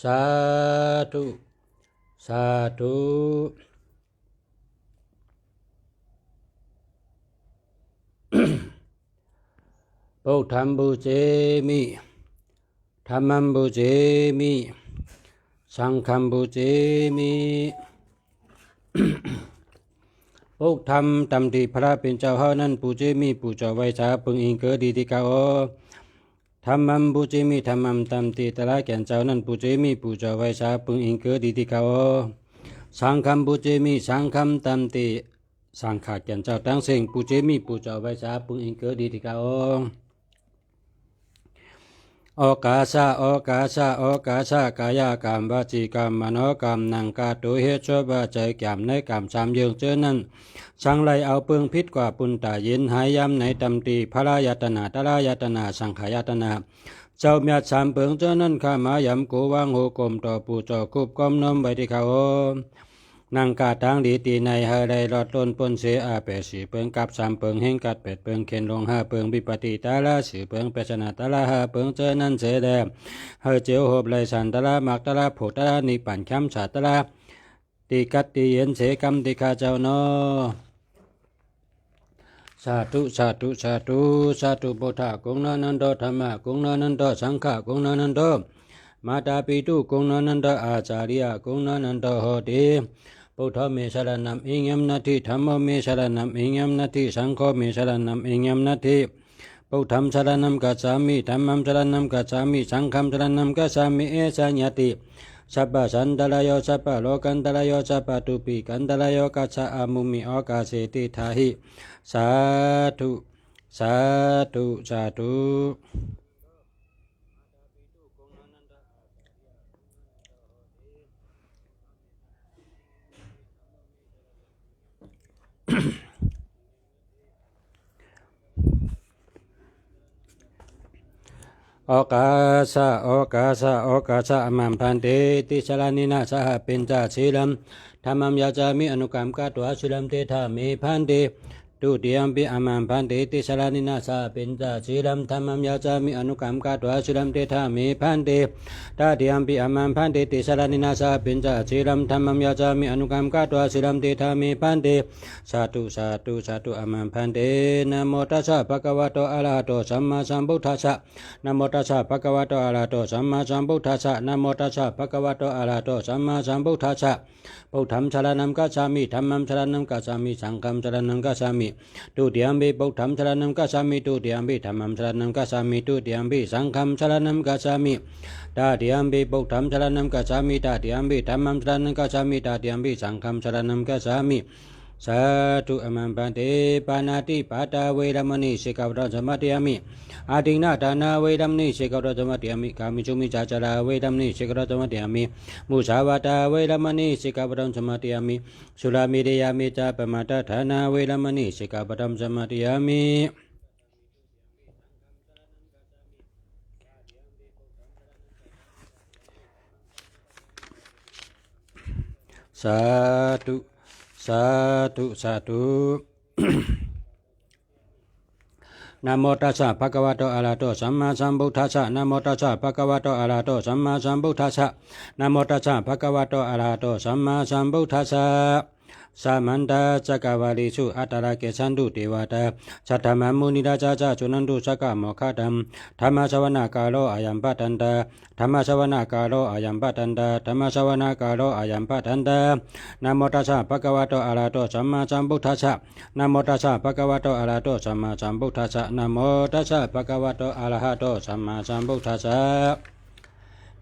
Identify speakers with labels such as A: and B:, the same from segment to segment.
A: สาธุสาธุพุทธัมบูเจมิธัมมัมบูเจมิสังฆัมบูเจมิพุทธัมตำที่พระเป็นเจ้าเฮานั้นปูเจมิปูเจ้าไว้ชาพึงอิงเกิดดีที่เก่าธัมมัมบูเจมิธัมมัมตำที่ตระแก่นเจ้านั้นปูเจมิปูเจ้าไว้ชาพึงอิงเกิดดีที่เก่าสังฆัมบูเจมิสังฆัมตำที่สังฆาแก่นเจ้าตั้งเสียงปูเจมิปูเจ้าไว้ชาพึงอิงเกิดดีที่เก่าโอกาสะโอกาสะโอกาสะกายกรรมวจีกรรมมโนกรรมนังกาตุเหตุชั่วบาใจแก่มในกรรมสามยืงเจอนั้นสังไลเอาเปลืองพิษกว่าปุนตายินหายยำในตำตีพระยตนาตระยตนาสังขายตนาเจ้าเมียสามเปลืองเจอนั้นข้ามายำกูวางหูกลมต่อปูจอคุบก้มนมไว้ที่เขานางกาทางดีตีในเฮไดรอดล้นปนเสอาเปสีเปิงกับสามเปิงเฮงกัดเป็ดเปิงเข็นลงห้าเปิงบิปติตาลาสีเปิงเปชนาตาลาห้าเปิงเจอนั้นเสแดมเฮเจียวหบไหลสันตาลามักตาลาโผตาลานิปันคำฉาตาลาตีกัดตีเย็นเสกรรมติข้าเจ้าโนสาธุสาธุสาธุสาธุพุทธะกุณนันโตธรรมะกุณนันโตสังฆะกุณนันโตมาตาปิตุกุณนันโตอาจาริยะกุณนันโตโหติพุทธเมสรณัมอิงยัมนาทิธรรมเมสรณัมอิงยัมนาทิสังฆเมสรณัมอิงยัมนาทิพุทธัมสรณัมกัจฉามิธัมมัมสรณัมกัจฉามิสังฆัมสรณัมกัจฉามิเอสัญญติสัพพสันตรายโยสัพพโลกันตรายโยสัพพตุปิกันตรายโยกัจฉามุมิโอกาเสติทาหิสาธุสาธุสาธุโอกาสะโอกาสะโอกาสะอมัมพันเตติชลานินาสหเป็นจาศีลัมธรรมัมยาจามิอนุกรรมกัตวะศีลัมเตธามิพันเตตุติยัมปิอมัมพันเตติชลานินาสหเป็นจาศีลัมธรรมัมยาจามิอนุกรรมกัตวะศีลัมเตธามิพันเตตาติยัมปิอมัมพันเตติชลานินาสหเป็นจาศีลัมธรรมัมยาจามิอนุกรรมกัตวะศีลัมเตธามิพันเตสาธุสาธุสาธุอมัมพันเตนะโมตัสสะภะคะวะโตอะระหะโตสัมมาสัมพุทธัสสะนะโมตัสสะภะคะวะโตอะระหะโตสัมมาสัมพุทธัสสะนะโมตัสสะภะคะวะโตอะระหะโตสัมมาสัมพุทธัสสะพุทธัมสรณัมกัจฉามิธัมมัมสรณัมกัจฉามิสังฆัมสรณัมกัจฉามิตุติยัมปิพุทธัมสรณัมกัจฉามิตุติยัมปิธัมมัมสรณัมกัจฉามิตุติยัมปิสังฆัมสรณัมกัจฉามิตาติยัมปิพุทธัมสรณัมกัจฉามิตาติยัมปิธัมมัมสรณัมกัจฉามิตาติยัมปิสังฆัมสรณัมกัจฉามิสาธุอมัมปันเตปานาติปาตาเวรมณีสิกขาปะสมาธิยามิอาทินาทานาเวรมณีสิกขาปะสมาธิยามิกามิจุมิจาจาราเวรมณีสิกขาปะสมาธิยามิมุสาวาตาเวรมณีสิกขาปะสมาธิยามิสุรามิเดยามิจาปมาตาทานาเวรมณีสิกขาปะสมาธิยามิสาธุสาธุสาธุนะโมตัสสะภะคะวะโตอะระหะโตสัมมาสัมพุทธัสสะนะโมตัสสะภะคะวะโตอะระหะโตสัมมาสัมพุทธัสสะนะโมตัสสะภะคะวะโตอะระหะโตสัมมาสัมพุทธัสสะสามันตาจักรวาลิสุอัตตระเกสันตุเทวตาสัทธมัมมุนิราชาจาจุนันตุสักกะโมฆะตัมธรรมสวนาคาโลอายัมปะตันตาธรรมสวนาคาโลอายัมปะตันตาธรรมสวนาคาโลอายัมปะตันตานะโมตัสสะภะคะวะโตอะระหะโตสัมมาสัมพุทธัสสะนะโมตัสสะภะคะวะโตอะระหะโตสัมมาสัมพุทธัสสะนะโมตัสสะภะคะวะโตอะระหะโตสัมมาสัมพุทธัสสะ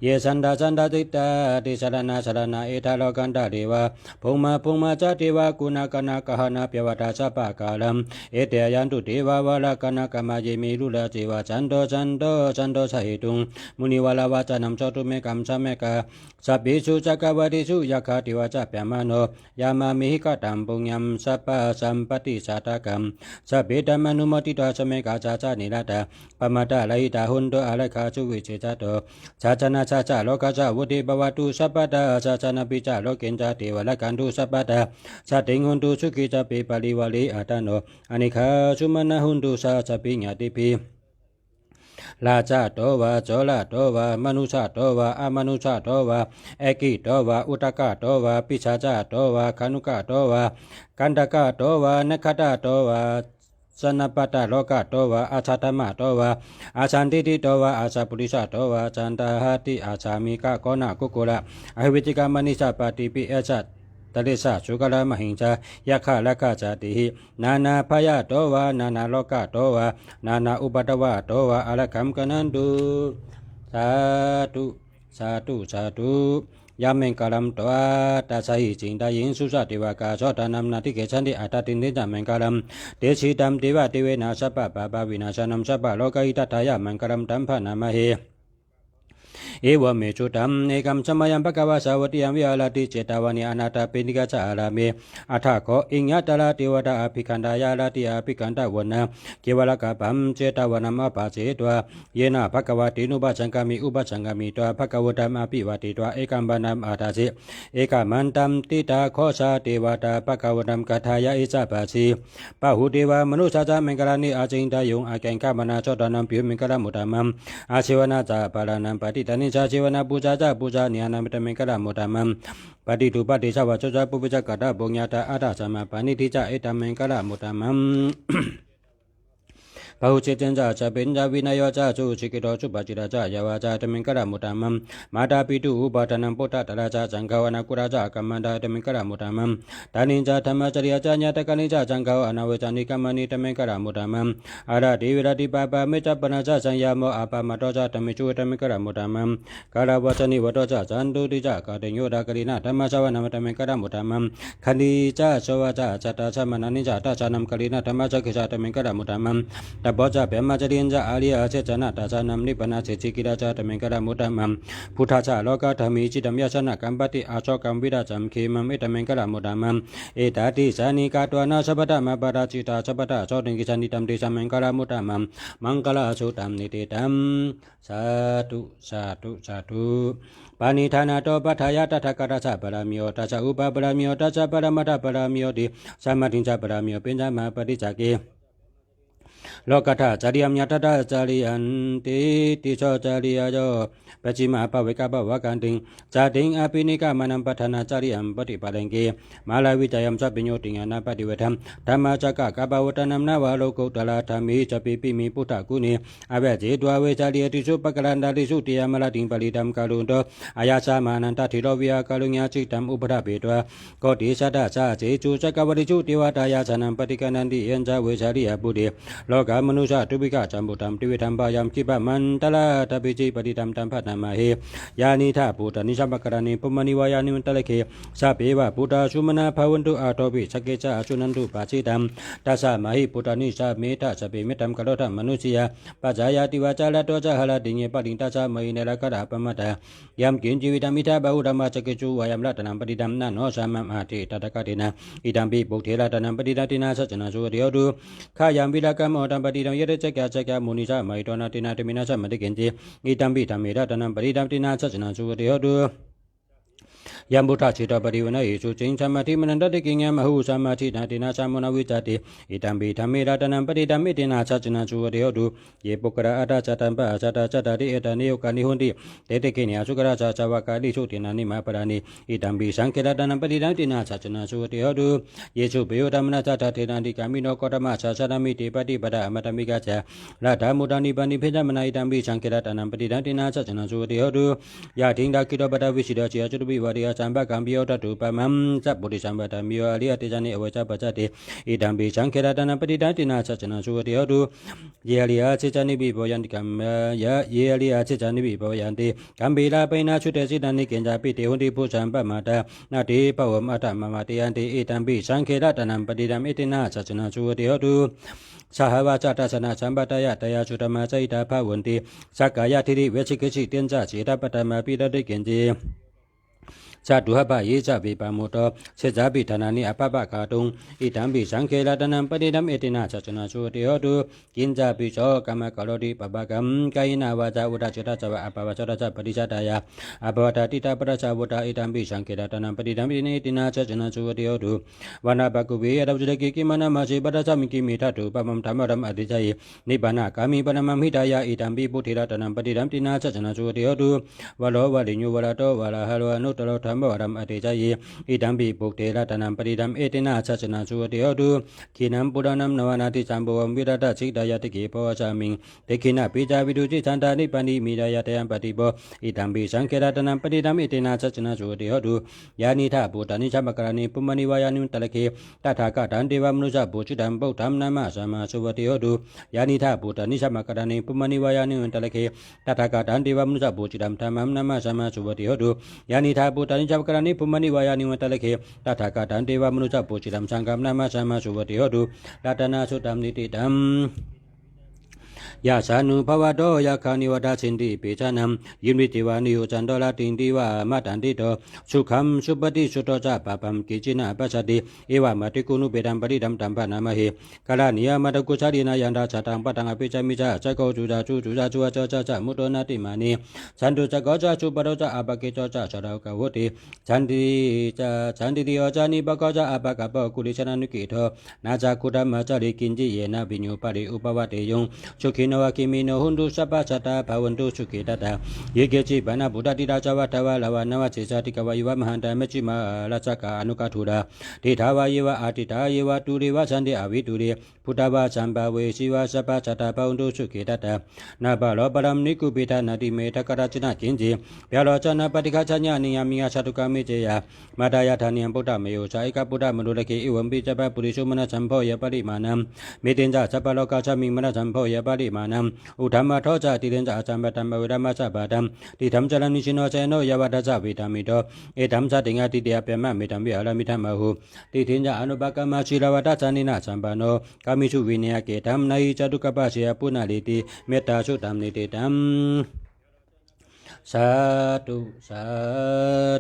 A: เยสันดาสันดาติตาติสรณาสรณาเอทาโลกันตาเทวะภูมิจาเทวะกุณากนาคหนาเปวตาสัพพะกาลัมเอเตยันตุเทวะวรากนาคมาเยมิรุลาเจวะจันโตสหิตุงมุนิวลาวาจานัมโชตุเมกัมสะเมกาสัพพิสุจักวติสุยะคาติวะจัปปะมโนยามามิหิกตัมปุญญัมสัพพะสัมปติสัตตกัมสัพเพธัมมานุโมติตาสเมกาจาจานิรัตตาปมาตาลหิตาหุนโตอะระคาสุวิเจจโตชาชนะชาจาโลกาจาวุติบวตุสัพพตาชาชนะปิจาโลกินจาเทวะละกันตุสัพพตาสัตติงหุนตุสุขิจาปิปาลิวะลิอาตโนอนิคาสุมานะหุนตุสาสปิญญาติภิ ลาจาโตวาโจลาโตวามนุชาโตวาอมนุชาโตวาเอกิโตวาอุตกะโตวาปิชาจาโตวาคานุกะโตวากันตกะโตวานคตะโตวาสนปตะโลกะโตวาอาชาธรรมะโตวาอาชันติติโตวาอาชาปุริชาโตวาจันตหาติอาชามิกะโกนะกุกุละอหิวิจิกามณิชาปฏิปิเอชัตตลิสะสุกลมหิงจายะคะละกะจติหินานาพยะโตวานานาโลกะโตวานานาอุปตวะโตวาอะระคัมกนันตุสาธุสาธุสาธุยามิงกาลัมตัวตาสัยจิงตายิงสุสะเทวกาโสตานามนาทิเกชันติอัตตตินิจามิงกาลัมเตชิตัมเทวะเทเวนะสัพพะปะปะวินาชานัมสัพพะโลกอิทัตถายามิงกาลัมตัมภะนามะเฮเอวเมจุตัมเนกัมสมัยมภควาสาวติยมวิหารติเจตาวานิอนาถปิณิกาจาราเมอัฏฐโคอิญญตระเทวดาอภิคันดายาลติอภิคันตวนะเกวลกะปัมเจตาวานามปะเจตวะเยนะภควตินุปสังกามิอุปสังกามิตวะภควตัมอภิวติตวะเอกัมปนามอาทาสิเอกมันตัมติตาโคสาเทวตาภควตัมกัทายาอิสะปัสสิปะหุเทวมนุสาจามิงกลานิอาจิงตายุงอาเกงกามนาโสตนัมปิมิงกลามุตตมัมอาเชวนาจาปาลานัมปฏิตานิจาเชวนาปูจาจาปูจาเนียนามิตมิงกลามุตตมัมปฏิทุปฏิสาวะโสจาปุปจกตาบุญญาตาอาตาสมาปานิทิจาเอตมิงกลามุตตมัมพหุจิตตินจาจะเป็นจาวินัยจาจุชิกิโตจุปจิตาจายาวาจาตมิงกะมุตตมัมมาตาปิตุอุปาทนัมปุตตะตระจาจังกาวนากุราจากัมมันดาตมิงกะมุตตมัมตานิจาธรรมจริยจาญาตกะนิจาจังกาวอนาเวจานิกัมมณิตมิงกะมุตตมัมอาราติวิรติปาปะเมจปนาจาสัญญาโมอาปามาโตจาตมิจุตมิงกะมุตตมัมกาลาวจนิวโตจาจันตุติจากาเตโยดากรินาธรรมสาวนามัตมิงกะมุตตมัมคันดิจาโสวะจาจัตตาสมนานิจาตาจานัมกรินาธรรมจักขิจาตมิงกะมุตตมัมตบจาเปมจริญจาอาลีอาเจจนะตาจานัมนิปนาเจจิกิราจาตมิงกะมุตตมัมพุทธาจาโลกาธรรมิจิตมยาชนะกัมปติอาโชกัมวิราจัมခေมัมเอตมิงกะมุตตมัมเอตติสานิกาตวนาสัพพะมาปาราจิตาสัพพะโสติงกิสันติตัมติสัมมิงกะมุตตมัมมังคลาสุตัมนิติตัมสาธุสาธุสาธุปานิธานาโตปัฏฐายะตถาคตสัพพะมิโอตัสสะอุปปะระมิโอตัสสะปรมัตถปะมิโอติสัมมาทิฏฐิปะมิโอปิญญามะปฏิจักเกโลกัฏฐจาริยมยัตถะจาริยันติติโชจาริยโยปัจฉิมาปะเวกะปะวะกันติงจาติงอภินิกามันัมปัฏฐานาจาริยัมปฏิปะเลงเกมาลาวิจยัมสัพพิโยติญาณปฏิเวทัมธรรมจักกะกะปะวตนัมนาวะโลกุตตะธรรมิจปิปิมิพุทธกุณีอเวจิตวะเวจาริยติสุปะกะลันดาลิสุติยามลาติงปริตัมกาลุนโตอายาสามานันตถิโรวิยากาลุญญาจิตัมอุปทะเปตวะโกติสัตตะสะเจจุจักกวริจุติวะตายาสนัมปฏิกะนันติยัญจเวจาริยปุติโลกามนุชาตุบิกะจัมปุตัมติวิธัมปายามคิปะมันตละตปิจิปฏิตัมตัมภะนามาเฮยานิทาปุตตนิสัมปะกะรณิปุมณิวายานิมันตะเลเคสัพเพวะปุตตะสุมนาภาวันตุอาโตปิสกเกจาอสุนันตุปัจฉิตัมตัสสะมหิปุตตานิสัพเมตะสัพเพเมตัมกะโลทะมนุสยาปัจจายาติวาจาลโตจาหะละติเญปะลิงตัสสะมหิเนละกะระปะมะตะยัมกินจิวิตัมมิทาบาหุธัมมะสกเกจุวายามละตนัมปฏิตัมนะโนสัมมะอาติตตะกะเตนะอิตัมปิปุเถระตนัมปฏิตัตินาสัจนะสุเดียวตุขายามวิลากะมโตัมปฏิตัมยะเตจักกะจักกะมุนิสะมหิโตนะตินาติมินะสัมมะติเกนจิอิตัมปิธัมเมระตนัมปฏิตัมตินาสัจนะสุเดียวตุยามบุตรจิตปริวนะอิสุจิงสัมมาทิมนันตติกิญญามหูสัมมาทินาตินาสัมมนาวิจติอิตัมปิธัมเมระตนัมปฏิตัมมิตินาสัจนะสุเดียวตุเยปุกระอัตตะจัตตัมปะสัตตะจัตตาริเอตานิโยกานิหุนติเตติกินิยสุกระจาจาวะกาลิสุตินานิมาปรานิอิตัมปิสังเกระตนัมปฏิตัมตินาสัจนะสุเดียวตุเยสุเปโยธัมมนาจัตตะเทนันติกามิโนโกตมะสัสสะนามิติปฏิปดาอมตมิกาจาลาธามุตานิปานิเพจมนาอิตัมปิสังเกระตนัมปฏิตัมตินาสัจนะสุเดียวตุยะทิงดาคิโตปตะวิสิดาเจยจุตุปิวะริยสัมปะกัมปิโยตุปะมัมจับบุริสัมปตามิโยอริยติจานิอเวจปัจจติอิดัมปิสังเขระตนัมปฏิตันตินาสัจนะสุเดียวตุเยอริยจิจานิปิโพยันติกัมยะเยอริยจิจานิปิโพยันติกัมปิลาปินาชุเตสิตันนิเกณจาปิเตหุนติปุสัมปะมาตานาติปะวมอัตตมะมาติยันติอิดัมปิสังเขระตนัมปฏิตัมอิตินาสัจนะสุเดียวตุสหวาจาตัสนาสัมปตายะตยาสุตมะใจตาภาวันติสักกายทิริเวชิกิจิเตียนจาจิตาปตมะปิดติเกณจิ ชาตุหะปะเยจาปิปามุโตเสจาปิธนานิอภะปะกาตุงอิตัมปิสังเคราตนัมปฏิดัมเอตินาจัจนาสุติโหตุกินจาปิโสกรรมกโรติปะปะกัมกายนาวาจาอุตจตจวะอภวะจตจปฏิจตายาอภวตติตาปรัสสาวตาอิตัมปิสังเคราตนัมปฏิดัมเอตินาจัจนาสุติโหตุวานาปะกุเวอดับจุตกิกิมานามาสิปตัสสมิกิมิทัตุปะมัมธรรมรัมอติจัยนิพพานากามิปะนัมหิตายาอิตัมปิปุถิรัตนัมปฏิดัมตินาจัจนาสุติโหตุวะโลวะลิญุวะระโตวะระหะโลอนุตตโรธรรมวรัมอติจัยอิตัมปิปุถิรัตนัมปฏิดัมเอตินาจัจนาสุติโหตุขีนัมปุรานัมนวานาติสัมภวมวิรัตสิกดายติเกปวะสามิงเตขินะปิจาวิดุจิสันตานิปานิมิดายะเตยัมปฏิโบอิตัมปิสังเครัตนัมปฏิดัมเอตินาจัจนาสุติโหตุยานิธาภูตานิชัมมกรานิปุมมณิวายานิตะเลเคตถาคตันเทวมนุสะปุจิตัมปุถัมนามาสัมมาสุติโหตุยานิธาภูตานิชัมมกรานิปุมมณิวายานิตะเลเคตถาคตันเทวมนุสะปุจิตัมธัมมัมนามาสัมมาสุติโหตุยานิธาภูตานิชัมมกรานิปุมมณิวายานิตะเลเคตถาคตันเทวมนุสะปุจิตัมสังฆัมนามาสัมมาสุติโหตุรัตนาสุตัมนิติตัมยาสานุภวะโตยาคานิวดาสินติปิจานัมยิมิติวานิโยจันโตลาตินติวามาตันติโตสุขัมสุปฏิสุโตจาปะปัมกิจินาปัสสติเอวามติกุนุเปดัมปริดัมตัมปะนามะเหกาลานิยามตะกุชาดินายันดาชะตังปะตังอภิจามิจาจะโกจุจาจุจาจุจาจะมุตโตนาติมานีสันตุจะโกจาจุปะโตจะอาปะเกจจะชะดาวกะโหติสันติติโอจานิปะโกจะอาปะกะปะกุลิชนะนุกิโตนาจาคุตมะจาริกินจิเยนะวิญโยปะริอุปวะเตยงสุขิโนวะกิมิโนหุนตุสัพพะสัตตาภวันตุสุขิตตาเยเกจิปนะบุตติราชาวะทวะลาวานวะเจสติกวะยวะมหันตะเมจิมาราชกาอนุกัทุราทิทาวะเยวะอาทิตาเยวะตุเรวะสันติอวิตุเรพุทธวะสัมภเวสีวะสัพพะสัตตาภวันตุสุขิตตานาบะโลปรัมนิกุปิตานาติเมตะกะระจนะกินจิเปียโลจนะปฏิฆะชัญญานิยามิยะสัตุกะเมเจยะมาดายะทานิยมพุทธเมโยสาอิกะพุทธมนุระเกอิวัมปิจัปปะปุริสุมนะสัมโพยะปริมานัมเมตินจะสัพพะโลกะชะมิมนะสัมโพยะปริมานัมอุธัมมะโทจะติเรนจะอาจัมปะตัมปะเวรามะสัพพะตัมติธัมจานิชิโนเจโนยะวะตะจะวิธามิโตเอธัมสะติงะติเตยะเปมะเมธัมวิหารมิธัมมะหุติถินจะอนุปะกะมะชิรวะตะจานินะสัมปันโนกามิสุวิเนยะเกธัมนายิจตุกะปะเสยปุณะลิติเมตตาสุตัมนิติตัมสาธุสา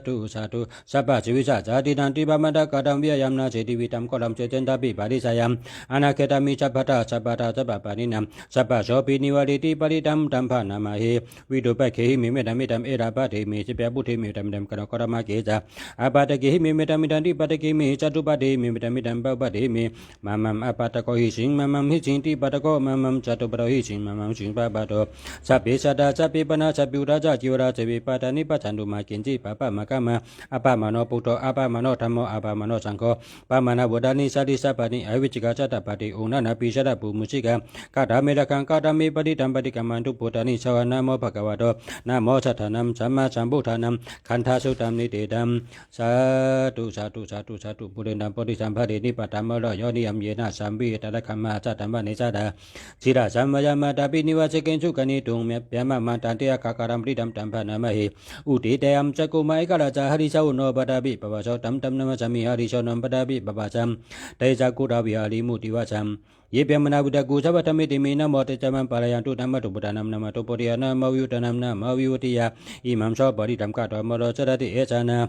A: ธุสาธุสัพพะชีวิสะจาตินันติปะมะตะกะตัมวิยามนาเจติวิตัมโกลัมเจเจนตาปิปาริสายัมอนาเคตามิสัพพะตาสัพพะตาสัพพะปานินัมสัพพะโสปินิวาริติปริตัมตัมภะนามะเหวิโดปะเคหิมิเมตัมมิตัมเอราปะเทมิสิเปปุเทมิตัมตัมกะนะกะระมะเกจาอะปะตะเกหิมิเมตัมมิตันติปะตะเกมิจตุปะเทมิเมตัมมิตัมปะปะเทมิมะมัมอะปะตะโกหิสิงมะมัมหิสิงติปะตะโกมะมัมจตุปะโตหิสิงมะมัมสิงปะปะโตสัพเพสัตตาสัพเพปนะสัพพิอุราจาจิวราสัพเพปะตานิปัจจันตุมากินจิปะปะมะกะมะอะปะมะโนปุตโตอะปะมะโนธัมโมอะปะมะโนสังโฆปะมะนะบุตานิสัตติสัพพะนิอวิจิกาจัตตปะติอุณะนะปิชะตะปุมุสิกะกะดาเมระคังกะดามิปฏิตัมปฏิกัมมันตุปุตตานิสวะนะโมภะคะวะโตนะโมสัทธานัมสัมมาสัมพุทธานัมขันธาสุตัมนิเตตัมสาธุสาธุสาธุสาธุปุเรนัมปฏิสัมภะเดนิปะตัมมะโลโยนิยัมเยนะสัมปิตะคัมมาสัตตัมมะเนสะดาจิระสัมมยามะตาปินิวะเสกินสุกะนิตุงเมเปียมะมันตันเตยะกะกะรัมปริตัมตัมภะนะมะเหอุติเตยัมจักกุมะเอกราจาหริชาวโนปะดาบิปะปะโสตัมตัมนะมะสัมมิหริชวนมปะดาบิปะปะจัมเตจักกุราวิหาริมุติวะจัมเยเปียมนาบุตะกุสัพพะธรรมิติมินะโมเตจามัมปะระยันตุธัมมะตุปุตตะนัมนะมะตุปุริยะนะมะวิยุตตะนัมนะมะวิยุติยะอิมัมโสปะริธัมกะโตมะโรสะดะติเอชะนะ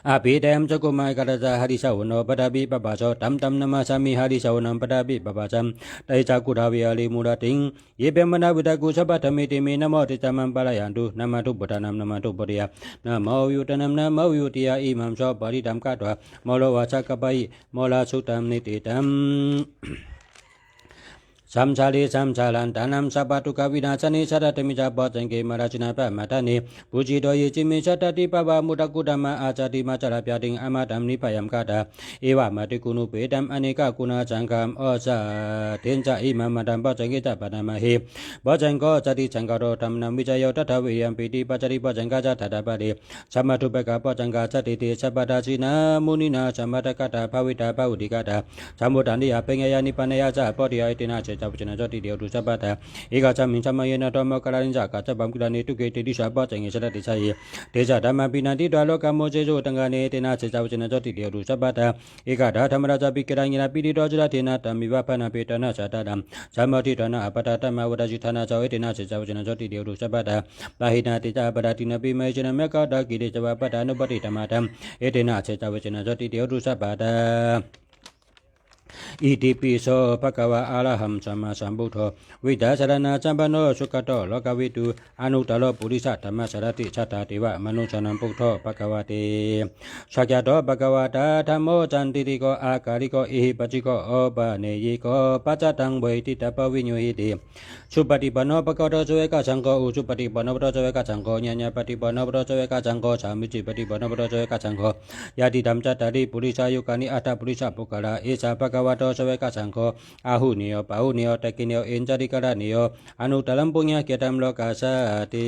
A: อาภิเดมจักกุมายกะระจาหริชาวโนปะดาบิปะปะโสตัมตัมนะมะสัมมิหริชาวนัมปะดาบิปะปะจัมเตจักกุราวิหาริมุระติงเยเปียมนาบุตะกุสัพพะธรรมิติมินะโมเตจามัมปะระยันตุนะมะตุปุตตะนัมนะมะตุปุริยะนะมะวิยุตตะนัมนะมะวิยุติยะอิมัมโสปะริธัมกะโตมะโรวะชักกะปะอิมะลาสุตัมนิติตัมสัมชาลีสัมชาลันตานัมสัพพะทุกขวินาศนิสัตตมิจาปะจังเกมราชนาปะมะตะเนปุจิโตยิจิมิสัตติปะวะมุตตะกุตัมมะอาจาติมาจารปะติงอมะตัมนิปยัมกะตาเอวะมะติกุนุเปตัมอเนกะกุณาจังคัมอสะเทนจะอิมัมมะตัมปะจังเกตะปะนะมะเหปะจังโกจติจังกะโรธัมนัมวิจโยตัทเวยัมปิติปัจจติปะจังกะจะทัตตะปะเดสัมมาทุเปกะปะจังกะจติเตสัพพะทาสินามุนินาสัมมาตะกะตะภวิตาภวุติกะตะสัมมุตันติยะเปงยะนิพพานยะจะปะติยะอิตินะเจจ จาวจนะจติเดียวดูสัพพะตาเอกาจามินสัมมาเยนะธรรมกราลินจากาจบัมกิลานิตุเกติดิสัพพะจังเกสระติชัยเทจาธรรมปินันติดวาโลกามโมเจโจตังกาเนเตนะเจจาวจนะจติเดียวดูสัพพะตาเอกาดาธรรมราชปิกรังยินาปิดิโดจระเทนะตัมมิวะปะนะเปตนะชาตาดัมสัมมาทิฏฐานะอปตตมาวดาจิธานะจาวเอเตนะเจจาวจนะจติเดียวดูสัพพะตาปะหินาติจาปดาตินะปิเมจนะเมกะดากิเดจวะปะทานุปติธรรมะธัมเอเตนะเจจาวจนะจติเดียวดูสัพพะตาอิติปิโสภะคะวะอะระหัมสัมมาสัมพุทโธวิดาสรณะจัมปโนสุขโตโลกวิตูอนุตตโรปุริสธรรมสารติชัตตาติวะมนุสนังพุทโธภะคะวะเตสัจจโตภะคะวะตาธัมโมจันติติโกอาการิโกอิหิปัจจิโกโอปะเนยิโกปัจจตังเวทิตปวิญโยหิติสุปฏิปันโนภะคะวะโตสเวกสังโฆอุสุปฏิปันโนภะคะวะโตสเวกสังโฆญาญาปฏิปันโนภะคะวะโตสเวกสังโฆสามิจิปฏิปันโนภะคะวะโตสเวกสังโฆญาติธัมจัตตาริปุริสายุกานิอัตถปุริสปุคละเอสะภะคะวะโตสเวกสังโฆอาหุนิโยปะหุนิโยตะกินิโยเอ็นจาริกะนิโยอนุตตรัมปุญญเกตัมโลกาสติ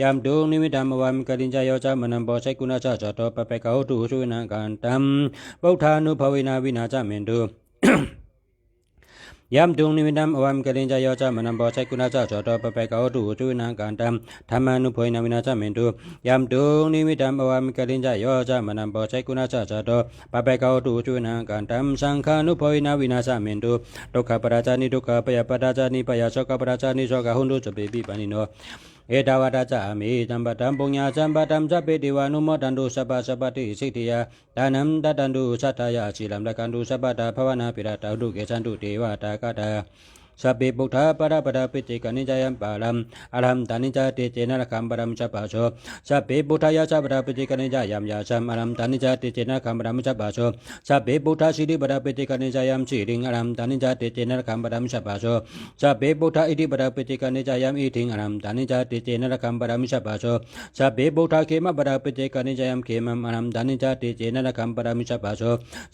A: ยามดุงนิมิตัมวามกลินจายโยจามนัมโพไสกุณาจาจโตปะเปกะหุตุสุวินังกันตัมพุทธานุภเวนะวินาจามินตุยามดุงนิมิตัมอวามกลินจายโยจามนัมโพไสกุณาจาจโตปะเปกะหุตุสุวินังกันตัมธรรมานุภเวนะวินาจามินตุยามดุงนิมิตัมอวามกลินจายโยจามนัมโพไสกุณาจาจโตปะเปกะหุตุสุวินังกันตัมสังฆานุภเวนะวินาจามินตุทุกขปราจานิทุกขปยปราจานิปยโสกปราจานิโสกหุนตุจะเปปิปานิโนเอตาวะตาจามิจัมปะตัมปุญญาจัมปะตัมจัปเปติวานุโมตันตุสัพพะสัพพติสิทธิยาดานัมตัตันตุสัทธายาชิลัมละกันตุสัพพะตาภวนาปิระตาอุเกสันตุเทวตากตาสัพเพพุทธาปะระปะดาปิติกานิจายัมปาลัมอะระหัมตานิจาเตเจนะระคัมปะรัมจัปปะโสสัพเพพุทธายาสัพพะดาปิติกานิจายัมยาสัมอะระหัมตานิจาเตเจนะระคัมปะรัมจัปปะโสสัพเพพุทธาสิริปะดาปิติกานิจายัมสิริงอะระหัมตานิจาเตเจนะระคัมปะรัมจัปปะโสสัพเพพุทธาอิติปะดาปิติกานิจายัมอิทิงอะระหัมตานิจาเตเจนะระคัมปะรัมจัปปะโสสัพเพพุทธาเขมะปะดาปิติกานิจายัมเขมัมอะระหัมตานิจาเตเจนะระคัมปะรัมจัปปะโส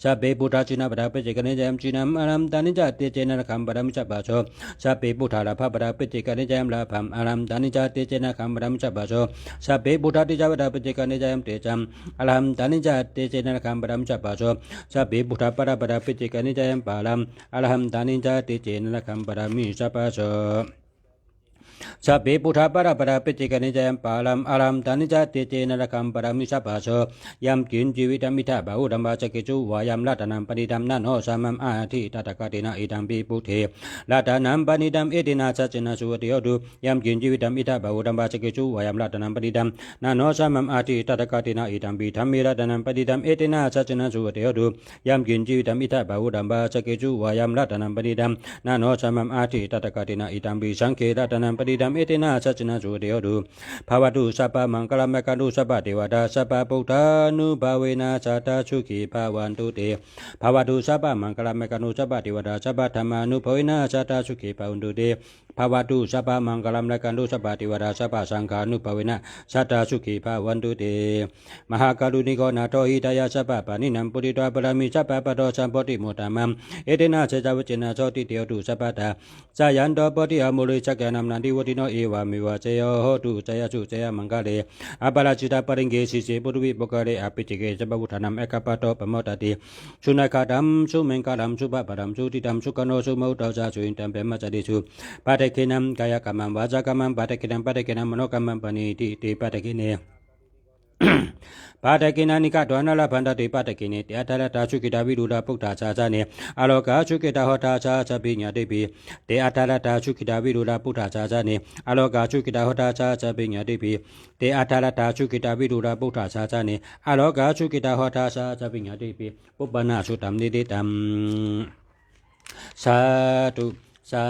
A: สัพเพพุทธาจินะปะดาปิติกานิจายัมจินัมอะระหัมตานิจาเตเจนะระคัมปะรัมจัปปะโสสัพเพพุทธาลาภปะดาปิติกานิจายัมลาภัมอะระหัมตานิจาเตเจนะคัมปะรัมจัปปะโสสัพเพพุทธาติจาปะดาปิติกานิจายัมเตจัมอะระหัมตานิจาเตเจนะคัมปะรัมจัปปะโสสัพเพพุทธาปะดาปะดาปิติกานิจายัมปาลัมอะระหัมตานิจาเตเจนะคัมปะรัมมิจัปปะโสสัพเพพุทธาปะระปะระปิติกานิจายัมปาลัมอะระหัมตานิจาเตเจนะระคัมปะรัมมิสัพพะโสยัมกินจีวิตัมมิทะบาหุธัมมาสกิจุวายัมละตานัมปณิธัมนะโนสัมมัมอาทิตตะกะเตนะอิตัมปิปุเทละตานัมปณิธัมเอตินาสัจนะสุวติโยตุยัมกินจีวิตัมมิทะบาหุธัมมาสกิจุวายัมละตานัมปณิธัมนะโนสัมมัมอาทิตตะกะเตนะอิตัมปิธัมมิระตานัมปณิธัมเอตินาสัจนะสุวติโยตุยัมกินจีวิตัมมิทะบาหุธัมมาสกิจุวายัมละตานัมปณิธัมนะโนสัมมัมอาทิตตะกะเตนะอิตัมปิสังเขระตานัมปณิธัมเอตินาสัจนะสุวติโยตุภาวตุสัพพะมังคลัมมะกันตุสัพพะเทวตาสัพพะพุทธานุภาเวนะสัตตสุขีภาวันตุเตภาวตุสัพพะมังคลัมมะกันตุสัพพะเทวตาสัพพะธรรมานุภาเวนะสัตตสุขีภาวันตุเตภาวตุสัพพะมังคลัมมะกันตุสัพพะเทวตาสัพพะสังฆานุภาเวนะสัตตสุขีภาวันตุเตมหากรุณิโกนาโตหิตายะสัพพะปานินัมปุริตวะปะรามิสัพพะปะโตสัมปติโมตมัมเอเตนะเจจาวจินะโสติเตโยตุสัพพะตาสายันโตปฏิอามุริจักยานัมนันติวติโนเอวามิวะเจโยโหตุเจยสุเจยมังคะเลอปาราจิตาปริงเกสิเสปุรุวิปกะเรอภิจิเกสัพพุทธานัมเอกปะโตปะโมตติสุนักดัมสุเมงกะดัมสุปะปะดัมสุติตัมสุกโนสุโมตจาสุอินตัมเปมะจติสุปะเตกินัมกายกัมมังวาจากัมมังปะเตกินัมมโนกัมมังปณิติติปะเตกิเนปาตะกินานิกะดวานาลาพันตติปาตะกินิเตอะตะระตาชุกิตาวิรุดาปุตตาชาจาเนอโลกาชุกิตาหตาชาชะปิญญาติปิเตอะตะระตาชุกิตาวิรุดาปุตตาชาจาเนอโลกาชุกิตาหตาชาชะปิญญาติปิเตอะตะระตาชุกิตาวิรุดาปุตตาชาจาเนอโลกาชุกิตาหตาชาชะปิญญาติปิปุปปนาสุตัมนิติตัมสาธุสา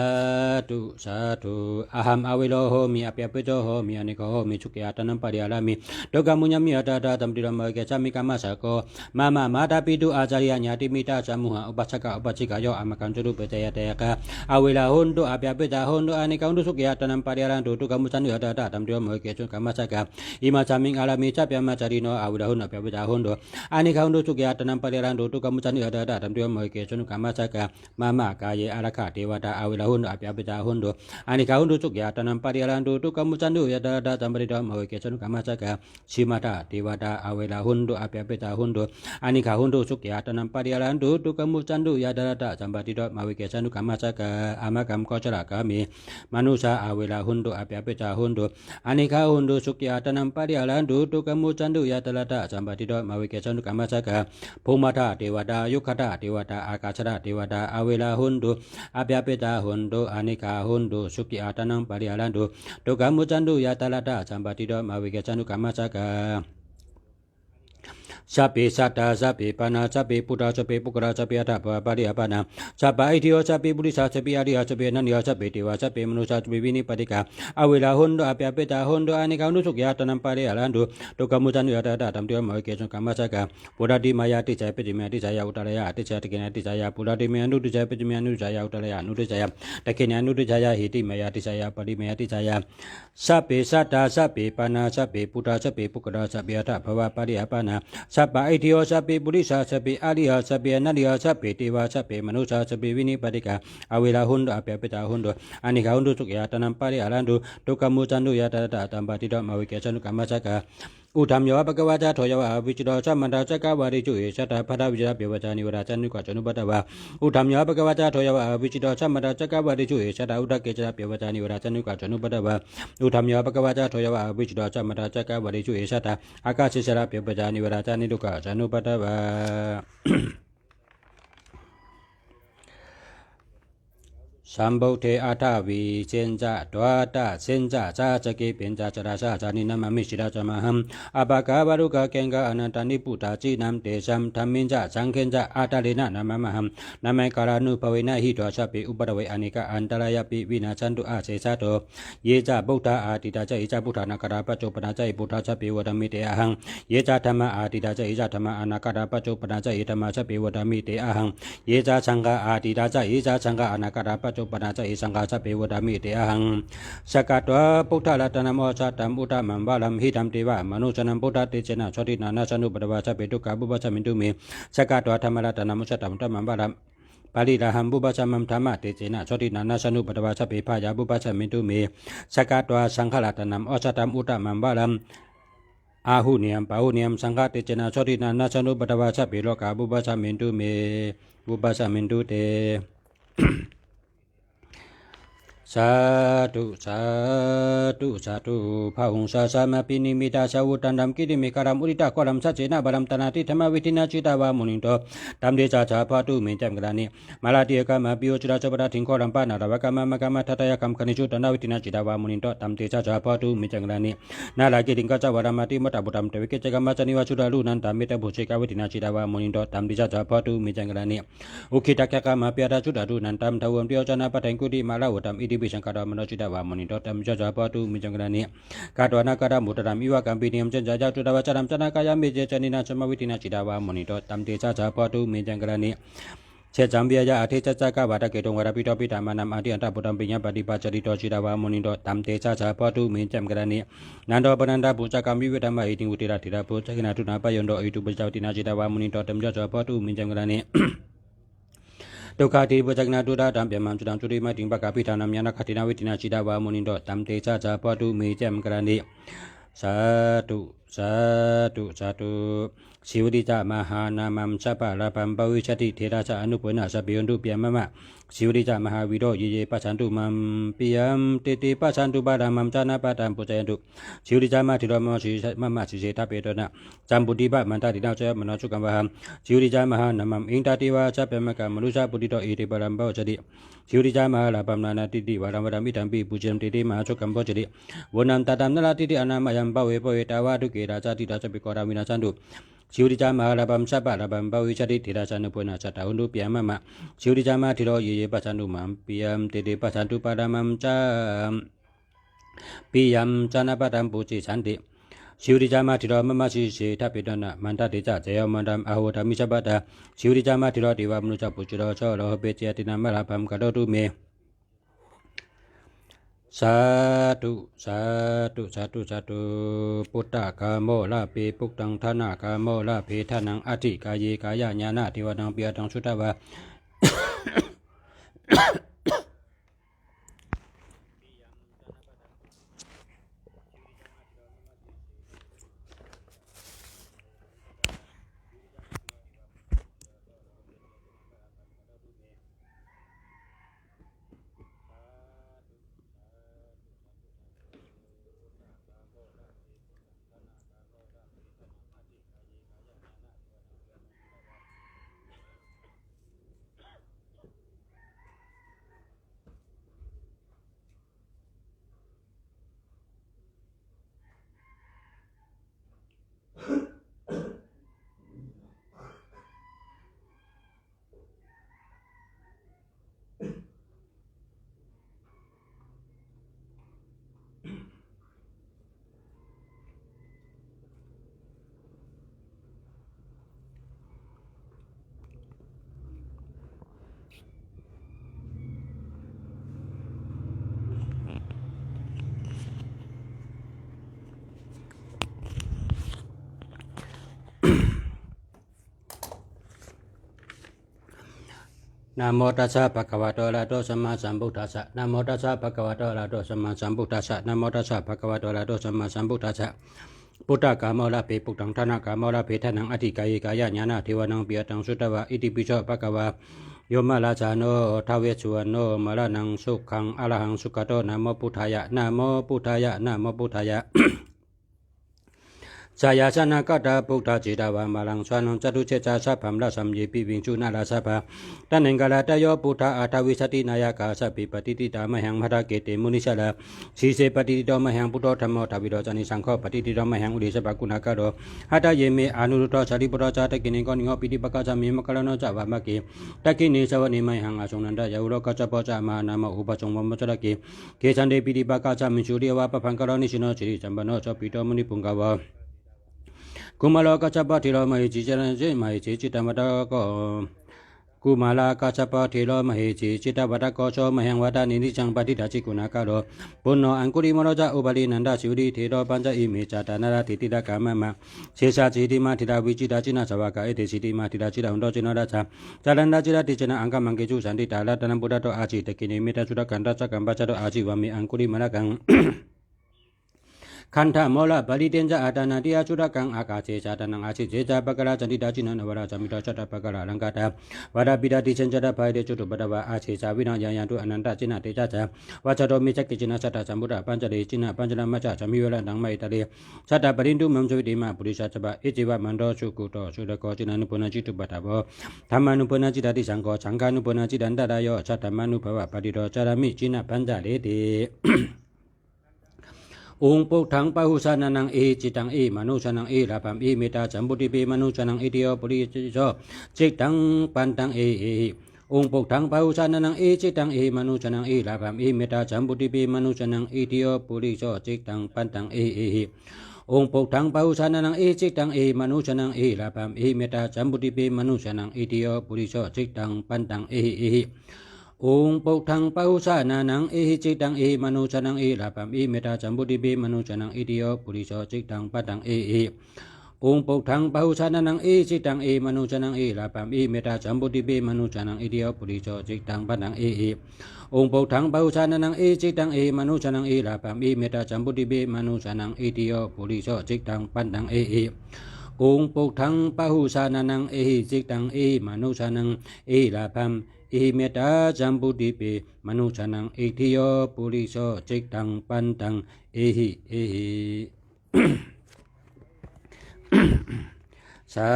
A: ธุสาธุอะหัมอวิโลโหมิอภิอภิโตโหมิอนิโกโหมิสุขิยาตนัมปะริยาลามิดุกะมุญญมิอัตตาตัมติรมะเกจามิกัมมะสะโกมามาตาปิตุอาจาริยญาติมิตาสมุหะอุปัสสกะอุปัสสิกะโยอะมะกันตุรุปะเจยะเตยะกะอวิลาหุนตุอภิอภิตาหุนตุอานิกังตุสุขิยาตนัมปะริยาลันตุตุกะมุสันนิอัตตาตัมติรมะเกจุกัมมะสะกะอิมาสามิงอาลามิจัปยะมะจาริโนอวิลาหุนอภิอภิตาหุนตุอานิกังตุสุขิยาตนัมปะริยาลันตุตุกะมุสันนิอัตตาตัมติรมะเกจุกัมมะสะกะมากายะอะระคะเทวตาอ เวลาหุนอาเปียเปจาหุนโดอานิกาหุนโดสุกยาตนัมปาริยาลันโดตุกามุจันโดยาดาดาจัมปริดามาเวเกชนุกามาจักะชิมาตาเทวดาอาเวลาหุนโดอาเปียเปจาหุนโดอานิกาหุนโดสุกยาตนัมปาริยาลันโดตุกามุจันโดยาดาดาจัมปริดามาเวเกชนุกามาจักะอามะกัมโคจรากามิมนุษาอาเวลาหุนโดอาเปียเปจาหุนโดอานิกาหุนโดสุกยาตนัมปาริยาลันโดตุกามุจันโดยาดาดาจัมปริดามาเวเกชนุกามาจักะภูมิธาเทวดายุคธาเทวดาอากาศธาเทวดาอาเวลาหุนโดอาเปียเปจาหุนโดอานิกาหุนโดสุกยาตนัมปาริยาลันโดตุกามุจันโดยาดาดาจัมปริดามาเวเกชนุกามาจักะสัพเพสัตตาสัพเพปานาสัพเพพุทธาสัพเพปุกราสัพเพอัฏฐปาริยปานาสัพพะอิทิโยสัพเพบุริสาสัพเพอริยสัพเพนันยสัพเพเทวาสัพเพมนุษย์สัพเพวินิปติกาอเวลาหุนโดอาเปียเปจาหุนโดอานิกาหุนโดสุกยาตนัมปาริยาลันโดตุกามุจันโดยาดาดาตัมเตียมะเกจุกามาจักะปุระติมายาติจัยเปจิเมติจัยอุตระยะติจัยติเกนะติจัยปุระติเมอนุติจัยเปจิเมอนุจัยอุตระยะอนุติจัยตะเกนะอนุติจัยหิติมายาติจัยปริเมติจัยสัพเพสัตตาสัพเพปานาสัพเพพุทธาสัพเพปุกราสัพเพอัฏฐปาริยปานาสัพพะอิทิโยสัพเพบุริสาสัพเพอริยสัพเพนันยสัพเพเทวาสัพเพมนุษย์สัพเพวินิปติกาอเวลาหุนโดอาเปียเปจาหุนโดอานิกาหุนโดสุกยาตนัมปาริยาลันโดตุกามุจันโดยาดาดาตัมปะติดามาเวเกชนุกามาจักะอุธัมโยภะคะวะจาโทยวะวิจิโตสัมมันตาจักวาริจุเอชะตาภะทาวิจาเปวจานิวราจันนุกะจนุปตวะอุธัมโยภะคะวะจาโทยวะวิจิโตสัมมันตาจักวาริจุเอชะตาอุทะเกจาเปวจานิวราจันนุกะจนุปตวะอุธัมโยภะคะวะจาโทยวะวิจิโตสัมมันตาจักวาริจุเอชะตาอากาศิสระเปวจานิวราจันนุกะจนุปตวะสัมโพเทอาทาวิเจนจาดวาตาเซนจาจาจเกเปนจาจราชาจานินามามิชิราจามหัมอปากาบารุกะเกงกะอนันตานิปุตาจินัมเตชัมธรรมินจาสังเขนจาอาตาเลนะนามมหัมนามัยการานุภเวนะหิตวชาปิอุปตเวอนิกะอันตรายปิวินาชันตุอาเสสะโตเยจาบุตตาอาติตาจเอจาบุตตานาคาราปโจปนาจปุทธาชปิวดามิเตอหังเยจาธรรมอาติตาจเอจาธรรมอนาคาราปโจปนาจเอธรรมชปิวดามิเตอหังเยจาสังฆอาติตาจเอจาสังฆอนาคาราปโจปนาจเอสังฆสัพเพวดามิเตอหังสกัตวะพุทธรัตนโมสัตตัมอุตตมัมวาลัมหิตัมเทวะมนุชนัมพุทธเตเจนะชตินานาสนุปตวะสัพเพทุกขบุปชมินตุเมสกัตวะธรรมรัตนโมสัตตัมอุตตมัมวาลัมปาริราหัมบุปชมัมธรรมะเตเจนะชตินานาสนุปตวะสัพเพพายาบุปชมินตุเมสกัตวะสังฆรัตนโมสัตตัมอุตตมัมวาลัมอาหุเนียมปาหุเนียมสังฆเตเจนะชตินานาสนุปตวะสัพเพโลกาบุปชมินตุเมบุปชมินตุเตสาธุสาธุสาธุพระองค์สาสามาปินิมิตาสาวุตันดัมกิริมิการามอุริตาควารัมสัจเจนะบารัมตนาติธรรมวิทินาจิตาวามุนิโตตัมเดชาชาพาตุเมจัมกรานิมาลาติยกามาปิโยจิราชปราทิงควารัมปานาราวกามามะกามะทัตยกัมคณิจุตนาวิทินาจิตาวามุนิโตตัมเดชาชาพาตุเมจัมกรานินาลากิริงกัจจวารามาติมัตตบุตัมเตวิเกจกัมมาจนิวาชุดาลุนันตามิตบุเชกาวิทินาจิตาวามุนิโตตัมเดชาชาพาตุเมจัมกรานิอุคิตักกามาเปียราชุดาลุนันตัมทาวมเปียวจนาปะตังกุติมาลาวตัมอิติปิสังกาดามโนจิตาวามุนิโตตัมจาจาปตุมิจังกรานิกาตวนาคารามุตตรามอิวะกัมปินิยมจันจาจาตุตาวะจารามจนากายามิเจจนินาสมวิตินาจิตาวามุนิโตตัมเตจาจาปตุมิจังกรานิเชจัมเบียยาอาทิจัจกาวาตะเกตงวราปิโตปิตามานามอาทิอันตปุตัมปิญญปฏิปัจจริโตจิตาวามุนิโตตัมเตจาจาปตุมิจังกรานินันโดปนันดาปุจกัมวิเวธรรมะอิติวุติราธิราปุจกินาตุนาปยนโดอิตุปเจ้าตินาจิตาวามุนิโตตัมจาจาปตุมิจังกรานิตุกาติปุจกนาตุดาตัมเปียมัมจุดังจุริมาติงปะกาปิธานามยานาคตินาวิตินาจิตาวามุนิโตตัมเตจาจาปตุมิจังกรานิสาธุสาธุสาธุสิวติจามหานามัมสัพพะลาภัมปวิชติเทระชะอนุปนะสัพเพยนตุเปียมะมะสิวติจามหาวิโรเยเยปัสสันตุมัมปิยัมติติปัสสันตุบาดามัมจานาปะตัมปุจยันตุสิวติจามาธิโรมะสิมะมะสิเสทะเปโตนะจัมปุติบะมันตตินาเจมโนสุกัมวะหัมสิวติจามหานามัมอิงตติวาสัพเพมะกะมนุสะปุติโตอิติปะรัมโพจติสิวติจามหาลาภัมนานาติติวารัมวะรัมมิตัมปิปุจยัมติติมหาสุกัมโพจติวนันตตัมนลาติติอนามัยัมปะเวปะเวตาวะทุเกราจติราชปิโกรามินาสันตุสิวติจามหาลาภัมสัพพะลาภัมปวิชติเทระชะนุปนะสัตตะหุนตุเปียมะมะสิวติจามาธิโรเยเยปัสสันตุมัมปิยัมติติปัสสันตุปะดามัมจามปิยัมจานาปะตัมปุจิสันติสิวติจามาธิโรมะมะสิเสทะเปโตนะมันตติจาเจยมันตัมอะโหธรรมิสัพพะตาสิวติจามาธิโรเทวมนุจจปุจิโรโชโลหะเปเจตินามะลาภัมกะโตตุเมสาธุสาธุสาธุสาธุพุทธกาโมลาเปปุกตังธนากาโมลาเปทานังอธิกายกายญาณเทวนังเปียตังสุตวะ นะโมตัสสะภะคะวะโตอะระหะโตสัมมาสัมพุทธัสสะนะโมตัสสะภะคะวะโตอะระหะโตสัมมาสัมพุทธัสสะนะโมตัสสะภะคะวะโตอะระหะโตสัมมาสัมพุทธัสสะพุทธกามลาภิปุตังธนะกามลาภิทนังอธิกายกายญาณเทวนังปิยตังสุตวะอิติปิโสภะคะวะโยมราชาโนทเวสสุวรรณโนมรณังสุขังอรหังสุขโตนะโมพุทธายะนะโมพุทธายะนะโมพุทธายะสายาชนะกัตปุตตาจิตาวามาลังสวนังจตุเจจาสัพพัมราสัมเยปิวิงจุนาลาสัพพะตันเองกาลาตโยพุทธาอัตวิสตินายกาสัพพิปฏิติตามหังพัทเกเตมุนิสลาสีเสปฏิติโตมหังพุทโธธรรมโอทวิโดจานิสังโฆปฏิติโตมหังอุดิสปะกุณากะโดหัตเยเมอนุรุตโตสาริปุตโตจาตกินิโกนิโงปิติปะกะจามิมะกะลโนจาวามะเกตกินิสวนิมหังอาสงนันดายะอุโลกัจจปะจามานามะอุปจงมมะจระเกเกสันเดปิติปะกะจามิชุริยวะปะพังกะโรนิชิโนจิริจัมปโนจปิโตมุนิปุงกาวะกุมาลกัจจปะทิโลมหิจิจรัญเจมหิจิจิตมตะโกกุมาลกัจจปะทิโลมหิจิจิตวัตโกโชมหังวัตานินิจังปฏิดาจิกุณากะโรปุณโนอังคุริมโรจาอุบาลีนันดาชิวริเทโรปัญจอิเมจาตานาราติติดากามะมะเชชาจิติมาธิดาวิจิตาจินาสวากะเอเตสิติมาธิดาจิดาหุนโตจินาราชาจารันดาจิราติจนะอังกมังเกจุสันติตาลาตนัมปุตตะโตอาจิตกินิเมตะสุดกันตะจักกัมปะจโตอาจิวามิอังคุริมะละกังคันธโมละบาลิเตนจาอาตานาติอาชุดกังอากาเจจาตานังอาชิเจจาปะกะลาจันติดาจินันอวราจามิตาชัตตะปะกะลาลังกาตาวาดาปิดาติเชนจตะภายเดจุตุปะตะวะอาชิจาวินายันตุอนันตจินาเตจาจาวาจโตมิจักติจินาสัตตะสัมพุทธะปัญจเดจินาปัญจนามัจจาจามิเวละนังไมตะเลสัตตะปรินตุมัมสุวิติมาปุริชาจบะอิจิวะมันโตสุกุโตสุตะโกจินานุปุณจิตุปะตะโวธรรมานุปุณจิตาติสังโฆสังฆานุปุณจิตันตะระโยสัตตมานุภวะปฏิโตจารามิจินาปัญจเลติองค์ปุถังปะหุสานังเอจิตังเอมนุชนังเอลาภัมเอเมตาจัมปุติเปมนุชนังเอติโอปุริโชจิตังปันตังเอองค์ปุถังปะหุสานังเอจิตังเอมนุชนังเอลาภัมเอเมตาจัมปุติเปมนุชนังเอติโอปุริโชจิตังปันตังเอองค์ปุถังปะหุสานังเอจิตังเอมนุชนังเอลาภัมเอเมตาจัมปุติเปมนุชนังเอติโอปุริโชจิตังปันตังเอองค์ปุถังปะหุสานังเอจิตังเอมนุชนังเอลาภัมเอเมตาจัมปุติเปมนุชนังเอติโอปุริโชจิตังปันตังเอองค์ปุถังปะหุสานังเอจิตังเอมนุชนังเอลาภัมเอเมตาจัมปุติเปมนุชนังเอติโอปุริโชจิตังปันตังเอองค์ปุถังปะหุสานังเอจิตังเอมนุชนังเอลาภัมเอเมตาจัมปุติเปมนุชนังเอติโอปุริโชจิตังปันตังเอองค์ปุถังปะหุสานังเอจิตังเอมนุชนังเอลาภัมเอเมตาจัมปุติเปมนุชนังเอติโอปุริโชจิตังปันตังเอหิสา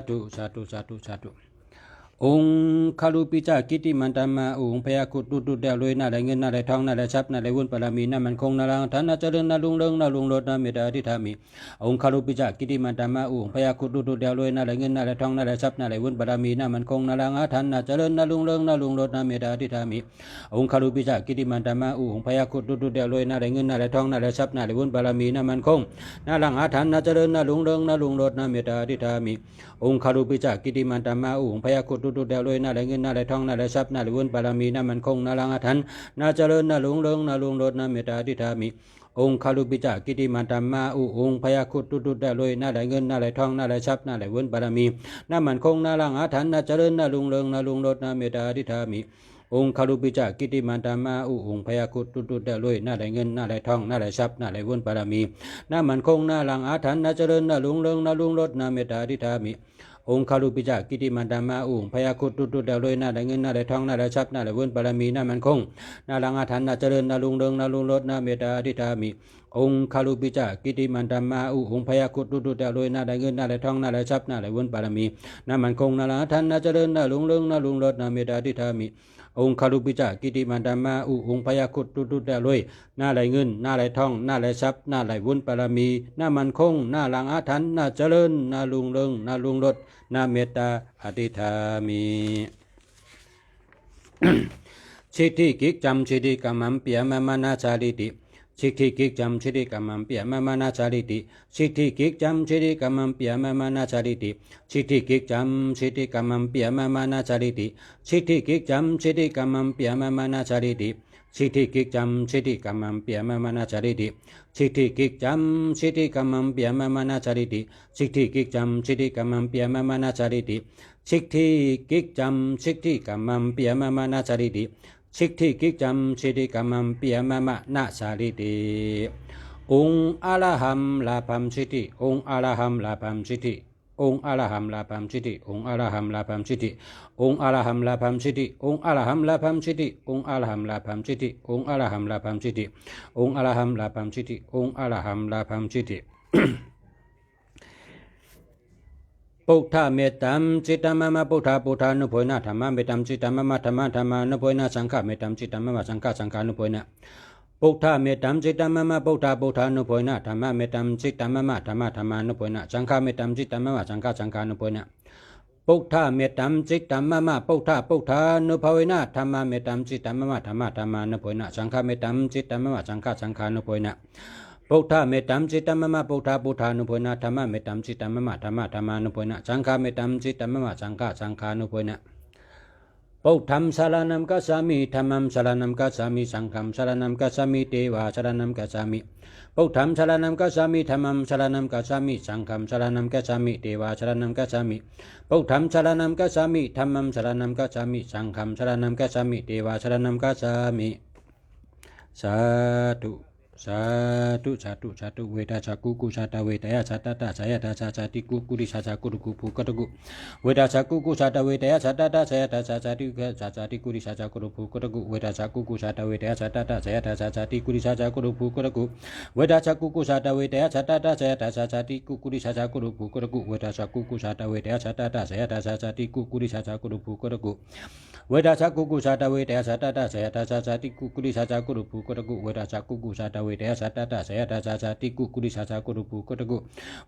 A: ธุสาธุสาธุสาธุองค์คารุปิจากิติมันตามาองค์พยาคุตุตุเดลอยนาได้เงินนาได้ทองนาได้ทรัพย์นาได้วุ้นปรามีนามันคงนาลังทันนาเจริญนาลุงเริงนาลุงโลดนาเมตตาทิธามิองค์คารุปิจากิติมันตามาองค์พยาคุตุตุเดลอยนาได้เงินนาได้ทองนาได้ทรัพย์นาได้วุ้นปรามีนามันคงนาลังทันนาเจริญนาลุงเริงนาลุงโลดนาเมตตาทิธามิองค์คารุปิจากิติมันตามาองค์พยาคุตุตุเดลอยนาได้เงินนาได้ทองนาได้ทรัพย์นาได้วุ้นปรามีนามันคงนาลังทันนาเจริญนาลุงเริงนาลุงโลดนาเมตตาทิธามิองค์คารุปิจากิติมันตามาองค์พยาคุตุตุเดลอยนาได้เงินนาได้ทองนาได้ทรัพย์นาได้วุ้นปรามีนามันคงนาลังทันนาเจริญนาลุงเริงนาลุงโลดนาเมตตาทิธามิองค์คารุปิจากิติมันตามาองค์พยาคุตุตุเดลอยนาได้เงินนาได้ทองนาได้ทรัพย์นาได้วุ้นปรามีนามันคงนาลังทันนาเจริญนาลุงเริงนาลุงโลดนาเมตตาทิธามิองค์คารุปิจากิติมันตามาองค์พยาคุตุตุเดลอยนาได้เงินนาได้ทองนาได้ทรัพย์นาได้วุ้นปรามีนามันคงนาลังทันนาเจริญนาลุงเริงนาลุงโลดนาเมตตาทิธามิองค์คารุปิจากิติมันตามาองค์พยาคุตุตุเดลอยนาได้เงินนาได้ทองนาได้ทรัพย์นาได้วุ้นปรามีนามันคงนาลังทันนาเจริญนาลุงเริงนาลุงโลดนาเมตตาทิธามิองค์คารุปิจากิติมันตามาองค์พยาคุตุตุเดลอยนาได้เงินนาได้ทองนาได้ทรัพย์นาได้วุ้นปรามีนามันคงนาลังทันนาเจริญนาลุงเริงนาลุงโลดนาเมตตาทิธามิองค์คารุปิจากิติมันตามาองค์พยาคุตุตุเดลอยนาได้เงินนาได้ทองนาได้ทรัพย์นาได้วุ้นปรามีนามันคงนาลังทันนาเจริญนาลุงเริงนาลุงโลดนาเมตตาอธิธามิชิติกิจำชิติกรรมัมเปียมมานาชาลิติชิติกิจำชิติกรรมัมเปียมมานาชาลิติชิติกิจำชิติกรรมัมเปียมมานาชาลิติชิติกิจำชิติกรรมัมเปียมมานาชาลิติชิติกิจำชิติกรรมัมเปียมมานาชาลิติ สิทธิกิจจำสิทธิกรรมัมเปียมมานาจาริติสิทธิกิจจำสิทธิกรรมัมเปียมมานาจาริติสิทธิกิจจำสิทธิกรรมัมเปียมมานาจาริติสิทธิกิจจำสิทธิกรรมัมเปียมมานาจาริติสิทธิกิจจำสิทธิกรรมัมเปียมมานาจาริติองค์อรหัมลาภัมสิทธิองค์อรหัมลาภัมสิทธิองค์อรหัมลาภัมสิทธิองค์อรหัมลาภัมสิทธิองค์อรหัมลาภัมสิทธิองค์อรหัมลาภัมสิทธิองค์อรหัมลาภัมสิทธิองค์อรหัมลาภัมสิทธิองค์อรหัมลาภัมสิทธิองค์อรหัมลาภัมสิทธิพุทธเมตตัมจิตตัมมะมะพุทธพุทธานุโพยนะธรรมะเมตตัมจิตตัมมะมะธรรมะธรรมานุโพยนะสังฆเมตตัมจิตตัมมะมะสังฆสังฆานุโพยนะพุทธเมตตัมจิตตัมมะมะพุทธพุทธานุโพยนะธรรมะเมตตัมจิตตัมมะมะธรรมะธรรมานุโพยนะสังฆเมตตัมจิตตัมมะมะสังฆสังฆานุโพยนะพุทธเมตตัมจิตตัมมะมะพุทธพุทธานุโพยนะธรรมะเมตตัมจิตตัมมะมะธรรมะธรรมานุโพยนะสังฆเมตตัมจิตตัมมะมะสังฆสังฆานุโพยนะพุทธเมตตัมจิตตัมมะมะพุทธพุทธานุโพยนะธรรมะเมตตัมจิตตัมมะมะธรรมะธรรมานุโพยนะสังฆเมตตัมจิตตัมมะมะสังฆสังฆานุโพยนะพุทธัมสารนัมกัสสามิธัมมัมสารนัมกัสสามิสังฆัมสารนัมกัสสามิเทวาสารนัมกัสสามิพุทธัมสารนัมกัสสามิธัมมัมสารนัมกัสสามิสังฆัมสารนัมกัสสามิเทวาสารนัมกัสสามิพุทธัมสารนัมกัสสามิธัมมัมสารนัมกัสสามิสังฆัมสารนัมกัสสามิเทวาสารนัมกัสสามิสาธุสาธุสาธุสาธุเวทาจักกุกุชาตาเวทยาชาตตาสายตาชาชาติกุกุริชาชากุรุกุภูกตกุเวทาจักกุกุชาตาเวทยาชาตตาสายตาชาชาติกุชาชาติกุริชาชากุรุภูกตกุเวทาจักกุกุชาตาเวทยาชาตตาสายตาชาชาติกุริชาชากุรุภูกตกุเวทาจักกุกุชาตาเวทยาชาตตาสายตาชาชาติกุริชาชากุรุภูกตกุเวทาจักกุกุชาตาเวทยาชาตตาสายตาชาชาติกุริชาชากุรุภูกตกุเวทาจักกุกุชาตาเวทยาชาตตาสายตาชาชาติกุริชาชากุรุภูกตกุเวทาจักกุกุชาตาเวทยาชาตตาสายตาชาชาติกุริชาชากุรุภูกตกุ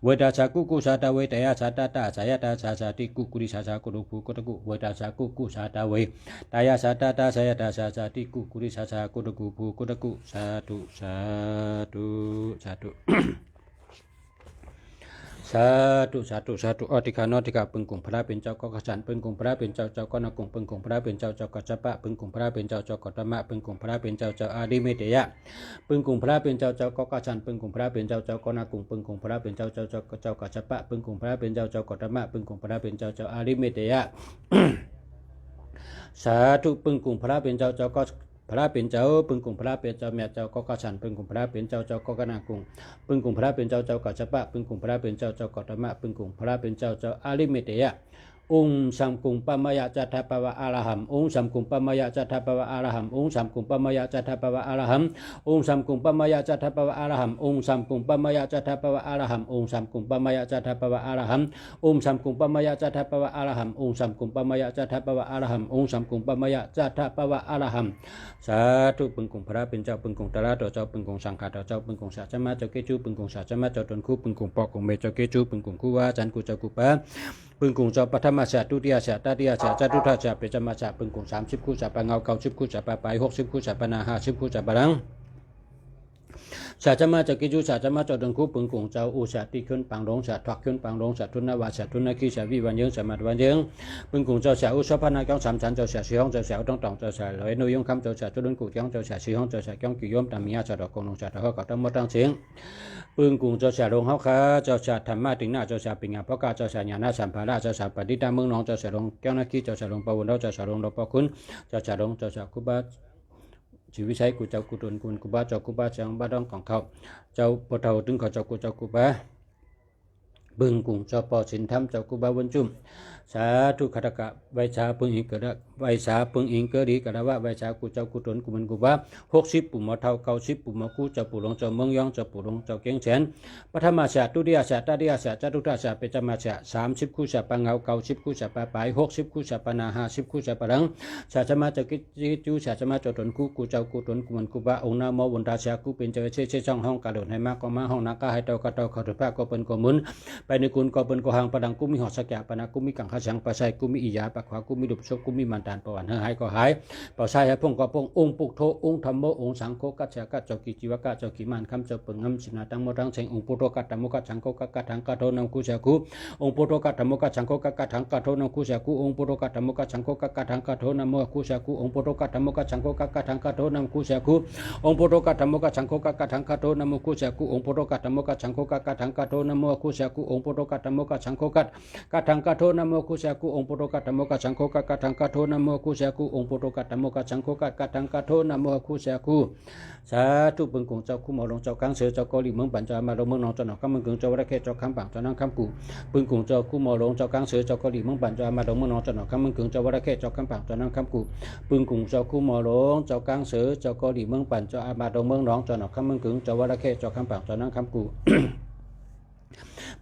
A: เวทาจักกุกุชาตาเวทยาชาตตาสายตาชาชาติกุริชาชากุรุภูกตกุเวทาจักกุกุชาตาเวทยาชาตตาสายตาชาชาติกุริชาชากุรุภูกตกุสาธุสาธุสาธุสาธุสาธุสาธุอธิกานอธิกาปึงกุงพระเป็นเจ้าก็กษัตริย์ปึงกุงพระเป็นเจ้าเจ้าก็นักกุงปึงกุงพระเป็นเจ้าเจ้ากัจจปะปึงกุงพระเป็นเจ้าเจ้ากัตตมะปึงกุงพระเป็นเจ้าเจ้าอาดิเมตยะปึงกุงพระเป็นเจ้าเจ้าก็กษัตริย์ปึงกุงพระเป็นเจ้าเจ้าก็นักกุงปึงกุงพระเป็นเจ้าเจ้าเจ้าเจ้ากัจจปะปึงกุงพระเป็นเจ้าเจ้ากัตตมะปึงกุงพระเป็นเจ้าเจ้าอาดิเมตยะสาธุปึงกุงพระเป็นเจ้าเจ้าก็พระเป็นเจ้าปึงกุงพระเป็นเจ้าแม่เจ้าก็กษัตริย์ปึงกุงพระเป็นเจ้าเจ้าก็กนากุงปึงกุงพระเป็นเจ้าเจ้ากัจจปะปึงกุงพระเป็นเจ้าเจ้ากัตตมะปึงกุงพระเป็นเจ้าเจ้าอาลิเมตยะองค์สัมกุงปมยะจัตถปวะอรหัมองค์สัมกุงปมยะจัตถปวะอรหัมองค์สัมกุงปมยะจัตถปวะอรหัมองค์สัมกุงปมยะจัตถปวะอรหัมองค์สัมกุงปมยะจัตถปวะอรหัมองค์สัมกุงปมยะจัตถปวะอรหัมองค์สัมกุงปมยะจัตถปวะอรหัมองค์สัมกุงปมยะจัตถปวะอรหัมองค์สัมกุงปมยะจัตถปวะอรหัมสาธุปึงกุงพระเป็นเจ้าปึงกุงตระเจ้าปึงกุงสังฆาเจ้าปึงกุงสัจจมะเจ้าเกจูปึงกุงสัจจมะเจ้าตนคู่ปึงกุงปอกกุงเมเจ้าเกจูปึงกุงคู่วาจันกุเจ้ากุปะปึงกุงเจ้าปฐมชาตุติยชาตติยชาจตุทัชชาเปจมาชาปึงกุง30คู่ชาปะเงา90คู่ชาปะไป60คู่ชาปะนา50คู่ชาปะลังชาจมาจากกิจูชาจมาจดงคู่ปึงกุงเจ้าอุชาติขึ้นปังลงชาทักขึ้นปังลงชาทุนนาวาชาทุนนาคีชาวิวันยังชามาวันยังปึงกุงเจ้าชาอุชพนาเก้าสามชั้นเจ้าชาสีห้องเจ้าชาต้องตองเจ้าชาลอยนุยงคำเจ้าชาจุดนกุยังเจ้าชาสีห้องเจ้าชาก้องกิยมตามีอาชาดอกกงลงชาตะเขาก็ต้องมาตั้งเสียงปึงกุงเจ้าชาลงเฮาขาเจ้าชาธรรมะถึงหน้าเจ้าชาปิงาพระกาเจ้าชาญาณสัมภาระเจ้าชาปฏิตาเมืองน้องเจ้าชาลงแก้วนาคีเจ้าชาลงปะวันเจ้าชาลงดอกปะคุณเจ้าชาลงเจ้าชาคุบาชีวิตใช้กูเจ้ากูตนกูบ้าเจ้ากูบ้าเจ้าบ้าดองของเขาเจ้าปะเทาถึงเขาเจ้ากูบ้าบึงกุงเจ้าปอสินธรรมเจ้ากูบ้าวันจุ่มสาธุคตกะใบชาปึงอิงเกิดใบชาปึงอิงเกิดดีกระว่าใบชากูเจ้ากูตนกูมันกูบ้า60ปุ่มมาเท่า90ปุ่มมากูเจ้าปู่หลงเจ้าเมืองยองเจ้าปู่หลงเจ้าเกียงแสนปฐมชาตุติยชาตติยชาจตุทัชชาเปจมาชา30คู่ชาปะเงา90คู่ชาปะไป60คู่ชาปะนา50คู่ชาปะลังชาจมาจากกิจูชาจมาจตนกูเจ้ากูตนกูมันกูบ้าองค์นาโมวันตาชากูเป็นเจ้าเช่ช่องห้องกระโดดให้มากก็มาห้องนักก็ให้เต่ากระเต่าขอถือผ้าก็เป็นกมุนเ ไปในกุลก็เป็นกหังปดังกุมิหอสแกปนากุมิกังขสังปะไซกุมิอิยาปะขวากุมิดุบโชกุมิมันตานปวันหายก็หายปะไซให้พงก็พงองค์ปุกโทองค์ธรรมโมองค์สังโฆกัจจกัจจกิจิวกะจกิมันคำเจปึงงำสินาตังโมตังเสงองค์ปุโตกัตตโมกัจสังโฆกัจถังกัจโทนังกุเสกุองค์ปุโตกัตตโมกัจสังโฆกัจถังกัจโทนังกุเสกุองค์ปุโตกัตตโมกัจสังโฆกัจถังกัจโทนังโมกุเสกุองค์ปุโตกัตตโมกัจสังโฆกัจถังกัจโทนังกุเสกุองค์ปุโตกัตตโมกัจสังโฆกัจถังกัจโทนังโมกุเสกุองค์ปุโตกัตตโมกัจสังโฆกัจถังกัจโทนังโมกุเสกุองค์ปุโตกัตตโมกัจสังโฆกัจถังกัจโทนังโมกุเสกุองค์ปุโตกัตตโมกัจสังโฆกัจถังกัจโทนังโมกุเสกุองค์ปุโตกัตตโมกัจสังโฆกัจถังกัจโทนังโมกุเสกุสาธุปึงกงเจ้าคู่หมอลงเจ้ากังเสือเจ้าเกาหลีเมืองปัญจามาลงเมืองนองเจ้าหนองคำเมืองกึ่งเจ้าวัดแค่เจ้าคำปังเจ้านั่งคำกูปึงกงเจ้าคู่หมอลงเจ้ากังเสือเจ้าเกาหลีเมืองปัญจามาลงเมืองนองเจ้าหนองคำเมืองกึ่งเจ้าวัดแค่เจ้าคำปังเจ้านั่งคำกูปึงกงเจ้าคู่หมอลงเจ้ากังเสือเจ้าเกาหลีเมืองปัญจามาลงเมืองนองเจ้าหนองคำเมืองกึ่งเจ้าวัดแค่เจ้าคำปังเจ้านั่งคำกู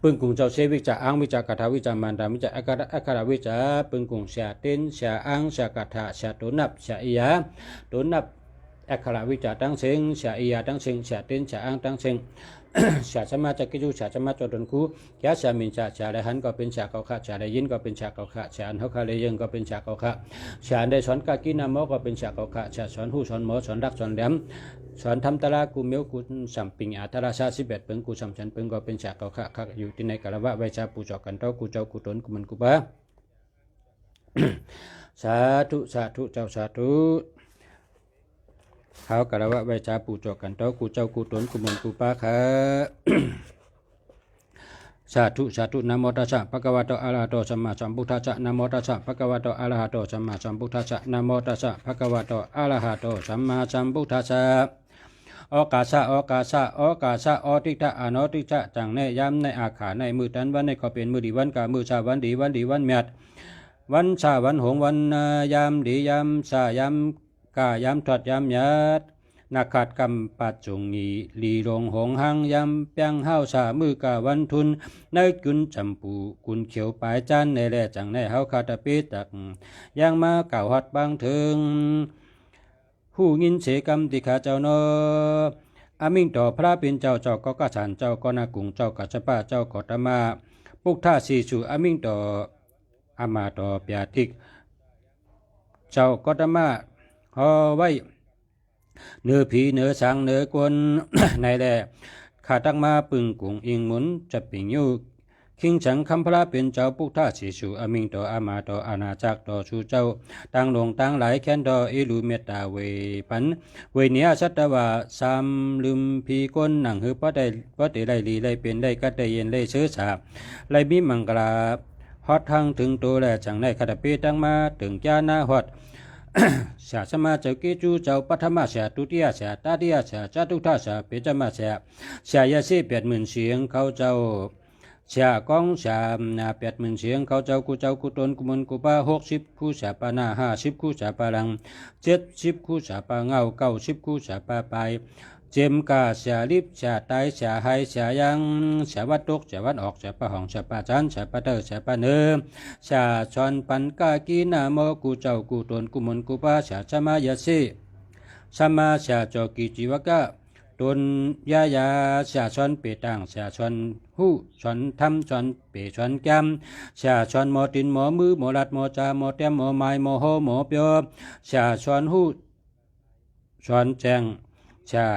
A: ปึงกุงเจ้าเชวิจาอังวิจากาถาวิจามันดาวิจาอาคาวิจาปึงกุงเสียเต้นเสียอังเสียกาถาเสียตุนับเสียอียาตุนับอาคาวิจาตั้งเสียงเสียอียาตั้งเสียงเสียเต้นเสียอังตั้งเสียงเสียสมาจากกิจูเสียสมาจดนคูแก่เสียมินเสียได้หันก็เป็นเสียเกาขะเสียได้ยินก็เป็นเสียเกาขะเสียอันเฮาคาเลยยังก็เป็นเสียเกาขะเสียได้สอนกากินามก็เป็นเสียเกาขะเสียสอนหูสอนหมอสอนรักสอนแหลมสอนทำตะลากูเมียวกูสัมปิงอาตราชา11เปิงกูสัมชันเปิงก็เป็นจากเกาขะคักอยู่ที่ในกะละวะไวชาปูจอกกันเต้ากูเจ้ากูตนกูมันกูบาสาธุสาธุเจ้าสาธุเขากะละวะไวชาปูจอกกันเต้ากูเจ้ากูตนกูมันกูปาค่ะสาธุสาธุนะโมตัสสะภะคะวะโตอะระหะโตสัมมาสัมพุทธัสสะนะโมตัสสะภะคะวะโตอะระหะโตสัมมาสัมพุทธัสสะนะโมตัสสะภะคะวะโตอะระหะโตสัมมาสัมพุทธัสสะโอกาสะโอกาสะโอกาสะโอติทะอโนติทะจังในยามในอาขาในมือตันวันในก็เป็นมือดีวันกามือชาวันดีวันดีวันเมียดวันชาวันหงวันยามดียามชายามกายามทอดยามยัดนักขัดกำปัดจงนีลีลงหงหังยำเปียงห้าวสามือกาวันทุนในกุนจำปูกุนเขียวปลายจันในแหล่จังในเฮาคาตะปิตักยังมาเก่าหัดบางถึงผู้ยินเสกรรมติขาเจ้าโนอามิงต่อพระเป็นเจ้าเจ้าก็กษันเจ้าก็นากุงเจ้ากัจจปะเจ้าขอตมาปุกท่าสีสุอามิงต่ออามาต่อเปียติกเจ้าก็ตมาหอไว้เนื้อผีเนื้อสังเนื้อกวนในแหล่ขาตั้งมาปึงกุงอิงหมุนจะปิงยูคิงฉังคำพระเป็นเจ้าปุกท่าสีสุอามิงต่ออามาต่ออาณาจักรต่อสู่เจ้าตั้งลงตั้งหลายแค้นต่ออิลูเมตตาเวปันเวเนียสัตวะสามลืมพีก้นหนังหือพระได้ไล่ลีไล่เป็นได้กัดได้เย็นได้เชื้อสาบไล่บิมังกลาฮอดทั้งถึงตัวแลจังในคาตปีตั้งมาถึงจานาฮอดเสียสมาเจ้ากิจูเจ้าปัทมาเสียตุติยาเสียตาติยาเสียจตุทัสเสียเปจมาเสียเสียยาสี80,000เสียงเขาเจ้าเสียกองเสีย80,000เสียงเขาเจ้ากูตนกูมันกูป้า60คู่เสียปานา50คู่เสียปาลัง70คู่เสียปาเงา90คู่เสียปาไปเจมกาเสียลิบเสียไตเสียไฮเสียยังเสียวัดตกเสียวัดออกเสียปะหองเสียปะจันเสียปะเตอเสียปะเนอเสียชอนปันกากีนาโมกูเจ้ากูตนกูมันกูป้าเสียสมายาสีสมาเสียจอกิจิวกะตนยาเสียชอนเปตังเสียชอนหูชอนทำชอนเปชอนแกมเสียชอนหมอตินหมอมือหมอลัดหมอจาหมอเต็มหมอไม้หมอโหหมอเปียวเสียชอนหูชอนแจงเสีย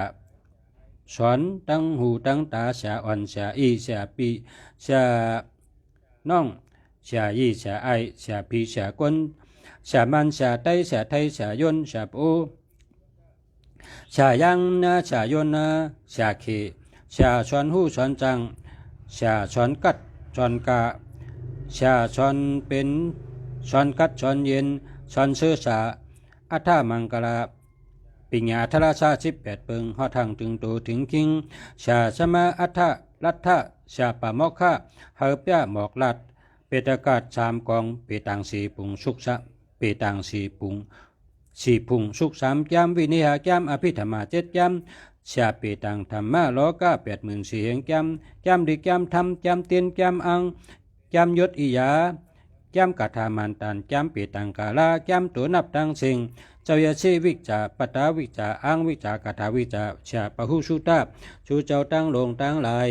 A: สอนตั้งหูตั้งตาเสียอ่อนเสียอีเสียปีเสียน้องเสียยี่เสียไอเสียพีเสียก้นเสียมันเสียไตเสียไทยเสียยนเสียปูเสียยังนะเสียยนนะเสียขีเสียชอนหูชอนจังเสียชอนกัดชอนกะเสียชอนเป็นชอนกัดชอนเย็นชอนเสื้อสาอัฐามังกลาปิญญาทราชา18เปิงหอทางถึงโตถึงคิงชาสมาอัฐรัฐะชาปะมอกคะเฮาเปียหมอกลัดเปตกาศ3กองเปตัง4ปุงสุขสะเปตัง4ปุง4ปุงสุข3จามวินิหาจามอภิธรรมา7จามชาเปตังธรรมะโลกะ80,000เสียงจามดิจามธรรมจามเตียนจามอังจามยศอิยาจามกะทามันตันจามเปตังกาลาจามตัวนับตังสิงเจ้ายาชีวิจาปตาวิจาอังวิจากาถาวิจาชาปะหุสุตาชูเจ้าตั้งลงตั้งลาย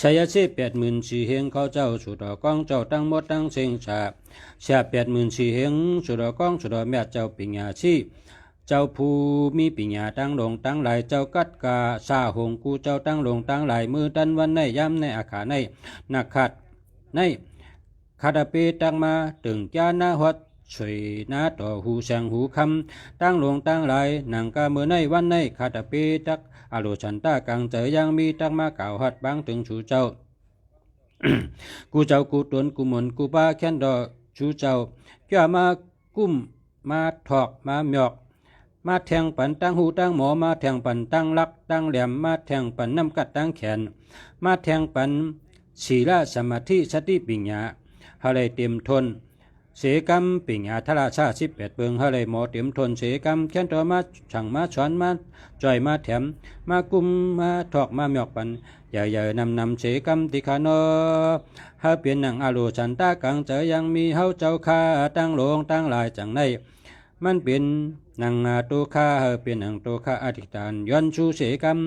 A: ชัยเช84,000เฮงเขาเจ้าสุดอกองเจ้าตั้งหมดตั้งเชิงชาชา84,000เฮงสุดอกองสุดอแม่เจ้าปิญญาชีเจ้าผู้มีปิญญาตั้งลงตั้งหลายเจ้ากัดกาซาหงกูเจ้าตั้งลงตั้งหลายมือตันวันในย้ำในอาขาในนักขัดในคาดเปตังมาตึงจานาหัดช่วยนาต่อหูแสงหูคำตั้งลงตั้งหลายนังกาเมื่อในวันในคาดเปตักอโลชันตากังเจอยังมีตั้งมาเก่าหัดบางถึงชูเจ้า กูเจ้ากูตวนกูหมุนกูป้าแค้นดอชูเจ้าแก่มากุ้มมาถอกมาหยอกมาแทงปันตั้งหูตั้งหมอมาแทงปันตั้งลักตั้งแหลมมาแทงปันน้ำกัดตั้งแขนมาแทงปันศีลสมาธิสติปิญญาฮาเลยเตรียมทนเสกรรมปิญญาทราชา18เบิงฮาเลยหมอเตรียมทนเสกรรมแค้นต่อมาช่างมาช้อนมาจ่อยมาแถมมากุมมาถอกมาหยอกปันใหญ่ๆนำเสกรรมติคานอฮาเปลี่ยนหนังอาโลชันตากังเจอยังมีเฮาเจ้าข้าตั้งโลงตั้งหลายจังในมันเป็นนางตุคาเป็นนางตุคาอธิษฐานย้อนชูเสกรรม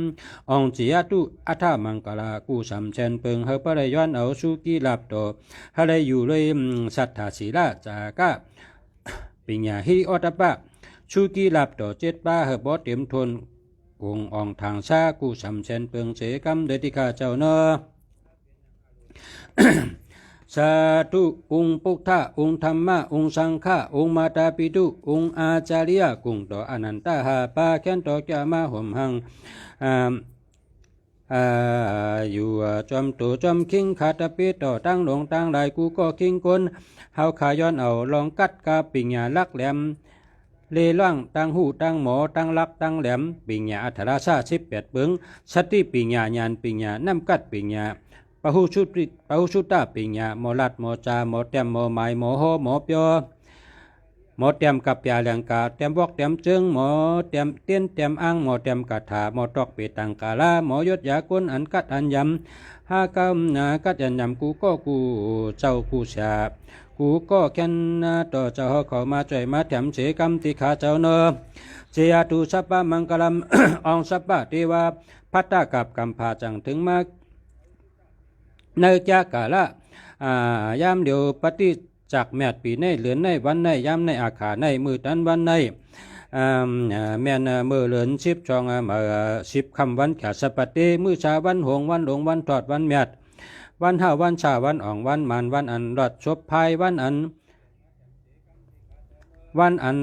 A: องเจียตุอัฐมังกลากูสำเชนเปิงเฮปะเลยย้อนเอาสุกีลับโตฮะเลยอยู่เลยสัทธาศีลาจากะปิญญาหิอตปะสุกีลับโตเจ็ดป้าเฮบอเตรียมทนองอองทางชากูสำเชนเปิงเสกรรมโดยที่ข้าเจ้าเนอ สาธุองค์พุทธะองค์ธรรมะองค์สังฆะองค์มาตาปิตุองค์อาจารย์กุงต่ออนันตหาปาแค้นต่อแกมาห่มหังอยู่จอมตัวจอมคิงขาตะปิต่อตั้งหลงตั้งหลายกูก็คิงคนเฮาขาย้อนเอาลองกัดกาปิญญาลักแหลมเลล่างตั้งหูตั้งหมอตั้งลักตั้งแหลมปิญญาอัทราชา18เบิงสติปิญญาญาณปิญญาน้ำกัดปิญญาปะหูชุตาปิญญาหมอลัดหมอจาหมอเต็มหมอไม้หมอหอหมอเปียวหมอเต็มกับยาแหลงกาเต็มวอกเต็มจึงหมอเต็มเตี้ยนเต็มอ่างหมอเต็มกาถาหมอตอกเปตังกาลาหมอยศยากุนอันกัดอันยำหากำกัดอันยำกูก็กูเจ้ากูชากูก็แค้นต่อเจ้าเขามาจ่อยมาแถมเสกรรมติขาเจ้าเนอเจียตุสัพพะมังกลัม องสัพพะเทวาพัตตากับกัมพาจังถึงมาในจากาละยามเดียวปฏิจากแมดปีในเหลือนในวันในยามในอาขาในมือตันวันในแม่นมือเหลือนชิบจองมาชิบคำวันขาสปฏิมือชาวันหงวันหลงวันทอดวันแมดวันห้าวันชาวันอ่องวันมันวันอันหลอดชบพายวันอัน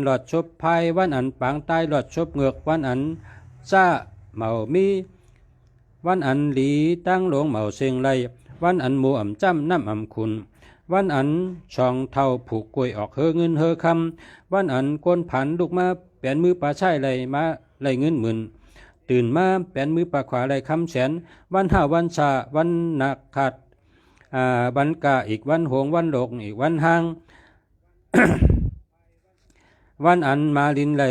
A: หลอดชบพายวันอันปางตายหลอดชบเงือกวันอันจ้าเมามีวันอันหลีตั้งหลงเมาเสียงไรวันอันหมูอ่ำจ้ำน้ำอ่ำคุณวันอันช่องเท่าผูกกล้วยออกเฮอเงินเฮอคำวันอันก้นผันลูกมาแปนมือปลาใช่ไรมาไรเงินหมื่นตื่นมาแปนมือปลาขวาไรคำแสนวันห้าวันชาวันนักขัดวันกาอีกวันหงวันโลกอีกวันหาง วันอันมาลินไร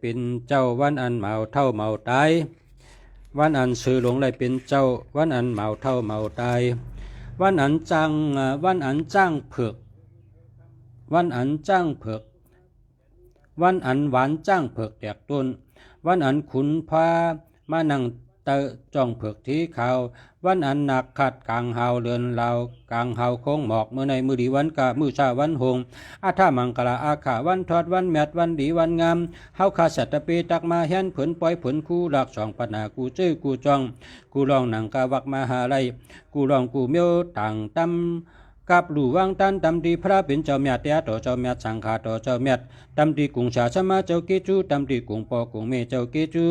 A: เป็นเจ้าวันอันเมาเท่าเมาตายวันอันสื่อหลงไรเป็นเจ้าวันอันเมาเท่าเมาตายวันอันจ้างเผือกวันอันจ้างเผือกวันอันหวานจ้างเผือกแตกต้นวันอันขุนพามานั่งเตะจ้องเผือกที่เขาวันอันหนักขัดกลางหาวเรือนลาวกลางหาวโค้งหมอกเมื่อในมือดีวันกะมือชาวันหงอาท่ามังกลาอาขาวันทอดวันแมดวันดีวันงามเฮาขาสัตปีตักมาเฮียนผลปล่อยผลคู่หลักสองปัญหากูจื้อกูจองกูลองหนังกาวักมาหาไรกูลองกูเมียวต่างตำกับหลู่วางตันตำดีพระเป็นเจ้าเมียเตียต่อเจ้าเมียสังขาต่อเจ้าเมียตำดีกุงชาชมาเจ้ากิจูตำดีกุงปอกุงเมเจ้ากิจู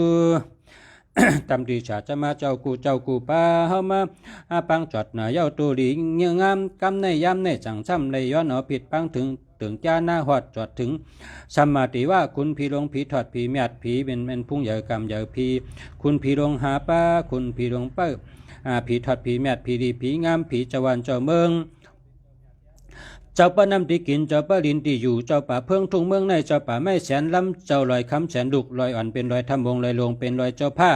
A: ตำดีชาจะมาเจ้ากูป้าเฮามาปังจอดหน้าเย้าตัวหลิงเงี้ยงามกำในยำในจังซ้ำในย้อนเอาผิดปังถึงจ้าหน้าหอดจอดถึงสมาติว่าคุณพีลงผีถอดผีเมียดผีเป็นพุ่งใหญ่กำใหญ่ผีคุณพีลงหาป้าคุณพีลงเป้ผีถอดผีเมียดผีดีผีงามผีจวันเจ้าเมืองเจ้าป้านำที่กินเจ้าป้าลินที่อยู่เจ้าป่าเพิ่งทุ่งเมืองในเจ้าป่าไม่แสนล้ำเจ้าลอยคำแสนดุกลอยอ่อนเป็นลอยทำวงลอยลงเป็นลอยเจ้าผ้า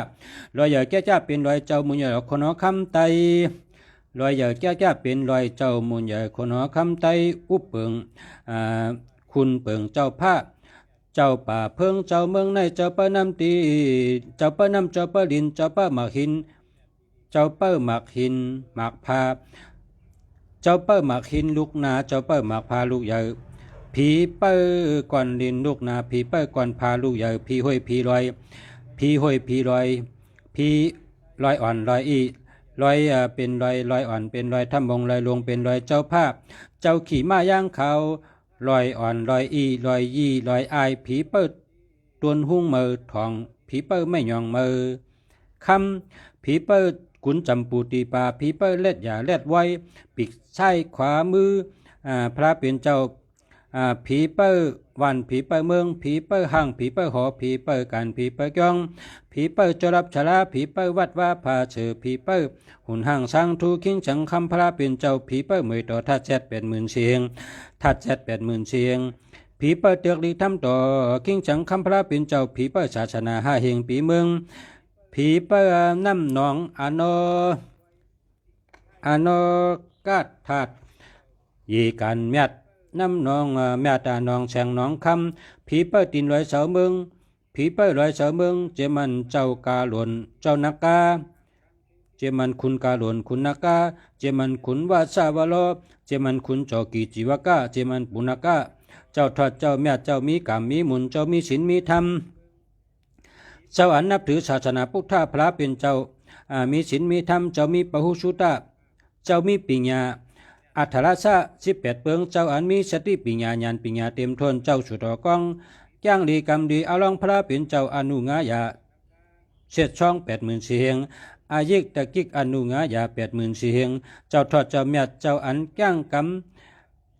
A: ลอยใหญ่แก่จ้าเป็นลอยเจ้ามุญใหญ่คนหอคำไตลอยใหญ่แก่จ้าเป็นลอยเจ้ามุญใหญ่คนหอคำไตอุปเปิงคุณเปิงเจ้าผ้าเจ้าป่าเพิ่งเจ้าเมืองในเจ้าป้านำตีเจ้าป้านำเจ้าป้าลินเจ้าป้ามาหิน เจ้าเปิ้ลหมากหินหมากพาเจ้าเปิ้ลหมากหินลูกนาเจ้าเปิ้ลหมากพาลูกใหญ่ผีเปิ้ลก่อนลินลูกนาผีเปิ้ลก่อนพาลูกใหญ่ผีห้อยผีลอยผีห้อยผีลอยผีลอยอ่อนลอยอีลอยเป็นลอยอ่อนเป็นลอยทำมงลอยลงเป็นลอยเจ้าภาพเจ้าขี่ม้าย่างเขาลอยอ่อนลอยอีลอยยี่ลอยอายผีเปิ้ลตวนหุ้งมือทองผีเปิ้ลไม่ยองมือคำผีเปิ้ลกุนจำปูตีปาผีเปิ้ลเล็ดอย่าเล็ดไว้ปีกซ้ายขวามือพระเป็นเจ้าผีเปิ้ลวันผีเปิ้ลเมืองผีเปิ้ลห้างผีเปิ้ลหอผีเปิ้ลการผีเปิ้ลยองผีเปิ้ลจรับชลาผีเปิ้ลวัดว่าพาเชือผีเปิ้ลหุ่นห้างสร้างทูคิงจังคำพระเป็นเจ้าผีเปิ้ลมือต่อทัดแจด80,000เสียงทัดแจด80,000เสียงผีเปิ้ลเตือกลีทำต่อคิงจังคำพระเป็นเจ้าผีเปิ้ลศาสนาห้าเฮงปีเมืองผีเปิ้ลน้ำหนองอโนกาทัดยีกันเมียดน้ำนองแม่ตานองแสงนองคำผีเปิ้ลตินลอยเสาเมืองผีเปิ้ลลอยเสาเมืองเจมันเจ้ากาหลวนเจ้านักกาเจมันคุณกาหลวนคุณนักกาเจมันคุณวาสาวโลเจมันคุณจอกีจิวกาเจมันปุนักกาเจ้าทอดเจ้าแม่เจ้ามีกรรมมีมุนเจ้ามีศีลมีธรรมเจ้าอันนับถือศาสนาพุทธพระเป็นเจ้ามีศีลมีธรรมเจ้ามีปหุชุตะเจ้ามีปิญญาอัทธราชา18เปิงเจ้าอันมีสติปิญญาญาณปิญญาเต็มทนเจ้าสุดอกองย่างดีกรรมดีอาลองพระเป็นเจ้าอนุงายาเช็ดช่อง80,000เสียงอายิกตะกิกอนุงายา80,000เสียงเจ้าทอดเจ้าเมียเจ้าอันย่างกรรม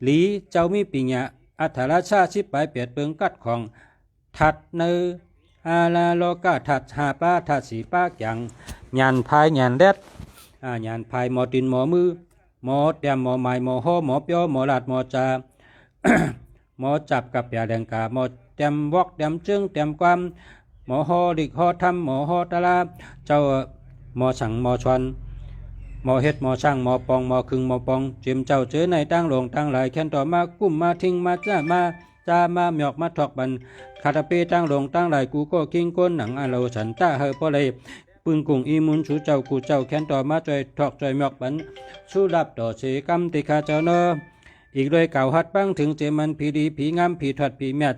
A: หลีเจ้ามีปิญญาอัทธราชา18เปิงกัดของทัดเนออาลาโลกาทัดหาป้าทัดสีป้าอย่างญาณพายญาณเล็ดญาณพายหมอตินหมอมือหมอเตรียมหมอไม้หมอห่อหมอเปียวหมอลาดหมอจา หมอจับกับยาแดงกาหมอเตรียมวอกเตรียมจึงเตรียมความหมอห่อดิกห่อทำหมอห่อตะลาเจ้าหมอสั่งหมอชวนหมอเฮ็ดหมอช่างหมอปองหมอคึงหมอปองจิมเจ้าเจอในตั้งหลงตั้งหลายแค้นต่อมากุ้มมาทิ้งมาจ้ามาหมอกมาถอกบันคาตาเปตั้งหลงตั้งหลายกูก็กิ้งก้นหนังอาโลฉันต้าเฮอพอเลยปึงกุงอีมุนชูเจ้ากูเจ้าแค้นต่อมาจอยถอกจอยหมอกบันสู้รับต่อเสกรรมติคาเจ้าเนออีกโดยเก่าหัดบ้างถึงเจมันผีดีผีงามผีถอดผีเมียด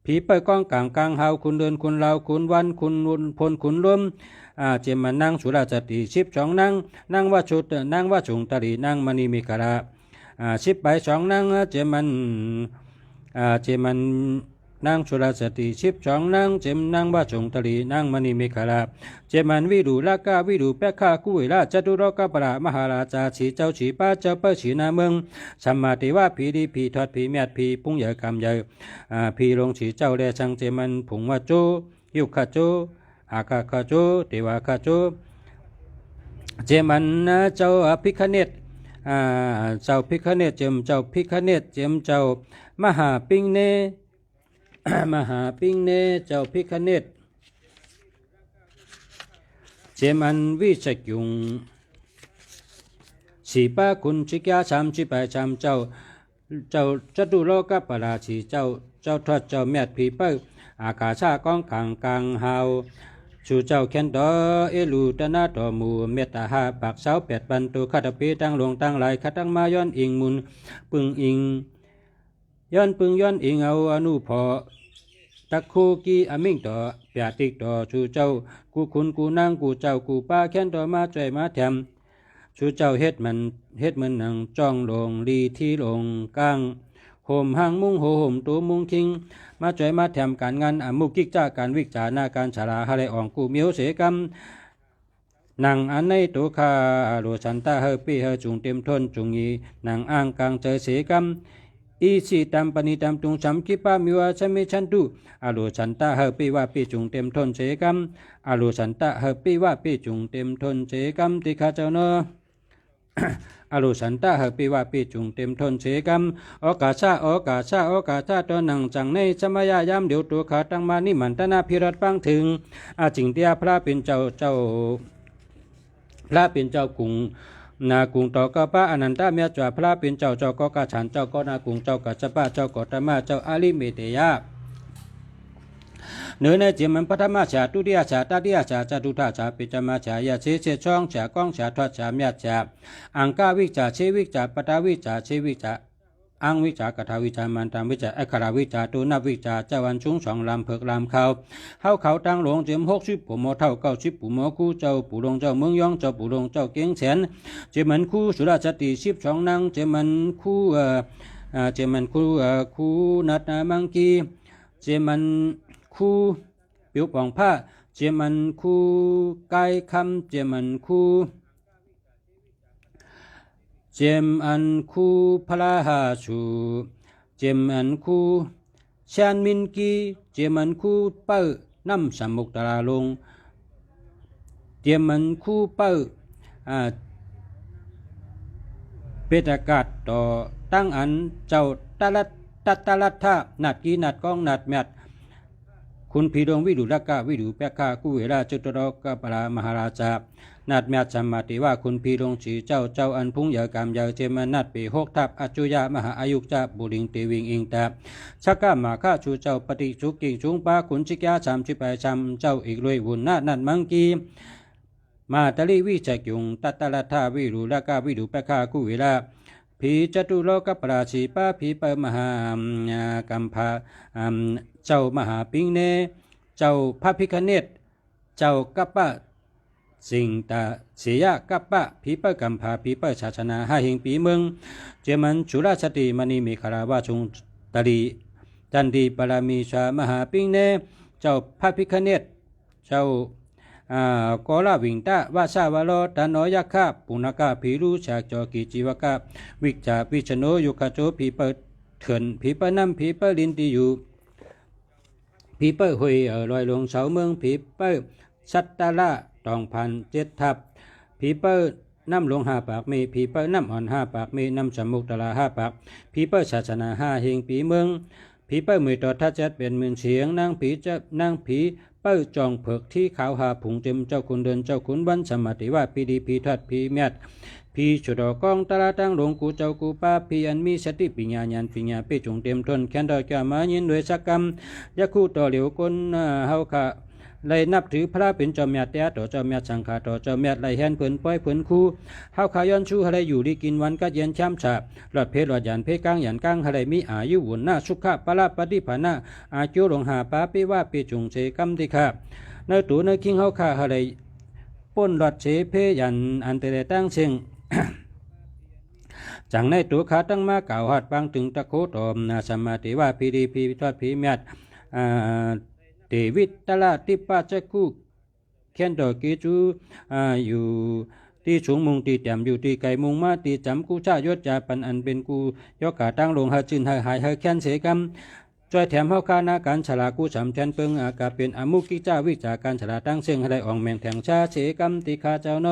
A: ผีเปิดก้องกลางเฮาคุณเดินคุณลาวคุณวันคุณนุนพลคุณล้มเจมันนั่งสุราจติ12นั่งว่าชุดนั่งว่าจุงตรีนั่งมณีมิกรา10ไป2นั่งเจมันนั่งสุราสติ12นั่งเจมนั่งว่าจงตรีนั่งมณีเมฆลาเจมันวิดูลากาวิดูแปะข้ากุยลาจตุรกปรามหาราชาฉีเจ้าฉีป้าเจ้าเปิ้ฉีนาเมืองสัมมาติว่าผีดีผีทอดผีเมียดผีปุ้งใหญ่กำใหญ่ผีลงฉีเจ้าแลชังเจมันผงว่าโจยุคาโจอาคาคาโจเทวาคาโจเจมันเจ้าพิคเนตเจ้าพิคเนตเจมเจ้าพิคเนตเจมเจ้ามหาปิงเน มหาปิงเนเจ้าพิคเนตเจมันวิสกุงสีป้าคุณชิกาชามชิไปชามเจ้าจตุโลกปราชีเจ้าทอดเจ้าเมียดผีเป้อากาชากองกลางเฮาชูเจ้าแคนดอเอลูตนาตอมูเมตตาหาปากเสา8ปันตุคาตปีตั้งหลวงตั้งหลายคตั้งมาย้อนอิงมุนปึงอิงย้อนปึงย้อนอิงเอาอนุพอตะคูกีอมิงต่อเปียติกต่อชูเจ้ากูคุณกูนางกูเจ้ากูป้าแค้นต่อมาใจมาแถมชูเจ้าเฮ็ดมันหนังจ้องลงลีที่ลงกลางห่มหางมุงโห่มตัวมุงคิงมาใจมาแถมการงานมุกิกจากการวิจารณาการฉลาหะไรอ่องกูเมียวเสกรรมนางอันในตัวข้าโลชันตาเฮปีเฮจุงเต็มทนจุงยีนางอ่างกลางเจอเสกรรมอีสีตามปณิตามตุงสัมคิปามิวาชมิชันตุอาลูชันตาเฮปีว่าปีจุงเต็มทนเสกรรมอาลูชันตาเฮปีว่าปีจุงเต็มทนเสกรรมติคาเจ้าเนอ อาลูชันตาเฮปีว่าปีจุงเต็มทนเสกรรมโอกาชาตัวหนังจังในสมัยยามเดี๋ยวตัวขาตั้งมานิมันตนาพิรัตฟังถึงจิงเตียพระเป็นเจ้าพระเป็นเจ้ากุงนากุงต่อก็ป้าอนันตาเมียจ่าพระเป็นเจ้าก็กาฉันเจ้าก็นากุงเจ้ากัจจปะเจ้าก็ตมาเจ้าอาลิเมเตยะ เนื้อในเจมันพัฒมาชาตุติยชาตติยชาจตุธาชาปิจมาชายาเชช่องชาก้องชาทอดชาเมียชาอังกาวิจาเชวิจาปตาวิจาเชวิจาอังวิจากทาวิจามันตามวิจาอัคราวิจาตูนับวิจาเจ้าวันชุงสองลำเพิกลำเขาเขาตั้งหลวงเจียม60ปู่โมเท่า90ปู่โมคู่เจ้าปู่หลวงเจ้าเมืองยองเจ้าปู่หลวงเจ้าเกียงแสนเจมันคู่สุราชติ12นางเจมันคู่เจมันคู่นัดนามังกีเจมันคู่ปิวปองผ้าเจมันคู่ไก่คำเจมันคู่เจมอันคูพลาหาชูเจมอันคูชานมินกีเจมันคูเป้น้ำสมุกตราลงเจมันคูเป้เปตากาศต่อตั้งอันเจ้าตะลัดท่านัดกีนัดกองนัดแมดคุณพีดงวิดุรกะวิดุเปกากุเวราจุตรกปรามหาราชานัดแมดสมาติว่าคุณพีดงสีเจ้าอันพุ่งยากามยาเจมานัดปี6ทับอจุยามหาอายุจาบุริงเตวิงอิงตาชักกะมาข้าชูเจ้าปฏิชุกิชุงปาขุนชิกยา38ชำเจ้าอีกรวยวุ่นนัดมังกีมาตลีวิจักยุงตัตละทาวิรุรกะวิดุเปกากุเวราผีจตุโลกปราชีปะผีเปมหากัมภาเจ้ามหาปิงเนเจ้าพระพิคเนตเจ้ากัปปะสิงตาเสียกัปปะผีเปกัมภาผีเปชาชนะ5 หิงปีเมืองเจมันชุราชติมณีมีคาราวาชุงตลีจันดีปรามีชามหาปิงเนเจ้าพระพิคเนตเจ้ากอลาวิงตาวาสาวาโลตานอยคาปุณกาผีรูชากจอกีจีวกาวิจาวิชโนยุคาโจผีเปิดเถื่อนผีเปิดน้ำผีเปิดลินตีอยู่ผีเปิดหวยลอยลงเสาเมืองผีเปิดสัตตาละตองพัน7 ทับผีเปิดน้ำหลวง5 ปากมีผีเปิดน้ำอ่อน5 ปากมีน้ำสมุกตลา5 ปากผีเปิดศาสนา5 หิงปีเมืองผีเปิดมือต่อทัดจัดเป็นหมื่นเสียงนางผีเป้าจองเผือกที่ขาวหาผุงเต็มเจ้าคุณเดินเจ้าคุณบันสมาติว่าพีดีพีทัดพีเมียดพีชุดอกองตลาตั้งหลวงกูเจ้ากูป้าพีอันมีสติปิญญาญาณปิญญาปีจงเต็มทนแค้นดอกจะมายินด้วยสักกรรมยาคู่ต่อเหลียวคนเฮาค่ะเลยนับถือพระเป็นเจ้าเมียแต่ต่อเจ้าเมียสังฆาต่อเจ้าเมียเลยแหนเพิ่นป้อยเพิ่นคู่เฮาขาย้อนชูอะไรอยู่ดีกินวันก็เย็นช้ำฉาบหลอดเพลหลอดยันเพกลางยันกลางอะไรมีอายุวุ่นหน้าสุขะปะละปฏิภาณะอาจุหลงหาป้าปีว่าปีจงเสกรรมติค่ะในตัวในคิงเฮาขาอะไรป้นหลอดเสเพยันอันเตเรตั้งเชิง จังในตัวขาตั้งมาเก่าหัดบางถึงตะโคตอมนาสมาติว่าพีดีพีทอดพีเมียดเดวิดตลาติปาจักกุเขียนดอกกีจูอยู่ที่สูงมุงตีแต้มอยู่ที่ไก่มุงมาตีจำกูชายศจาปันอันเป็นกูยกขาตั้งลงหาจินหายเขียนเสกรรมจอยแถมเฮาคานาการฉลากูสำแทนเปิงอากาเป็นอมุกิจ้าวิจาการฉลาตั้งเสียงให้ได้อ่องแมงแทงชาเสกรรมติคาเจ้าเน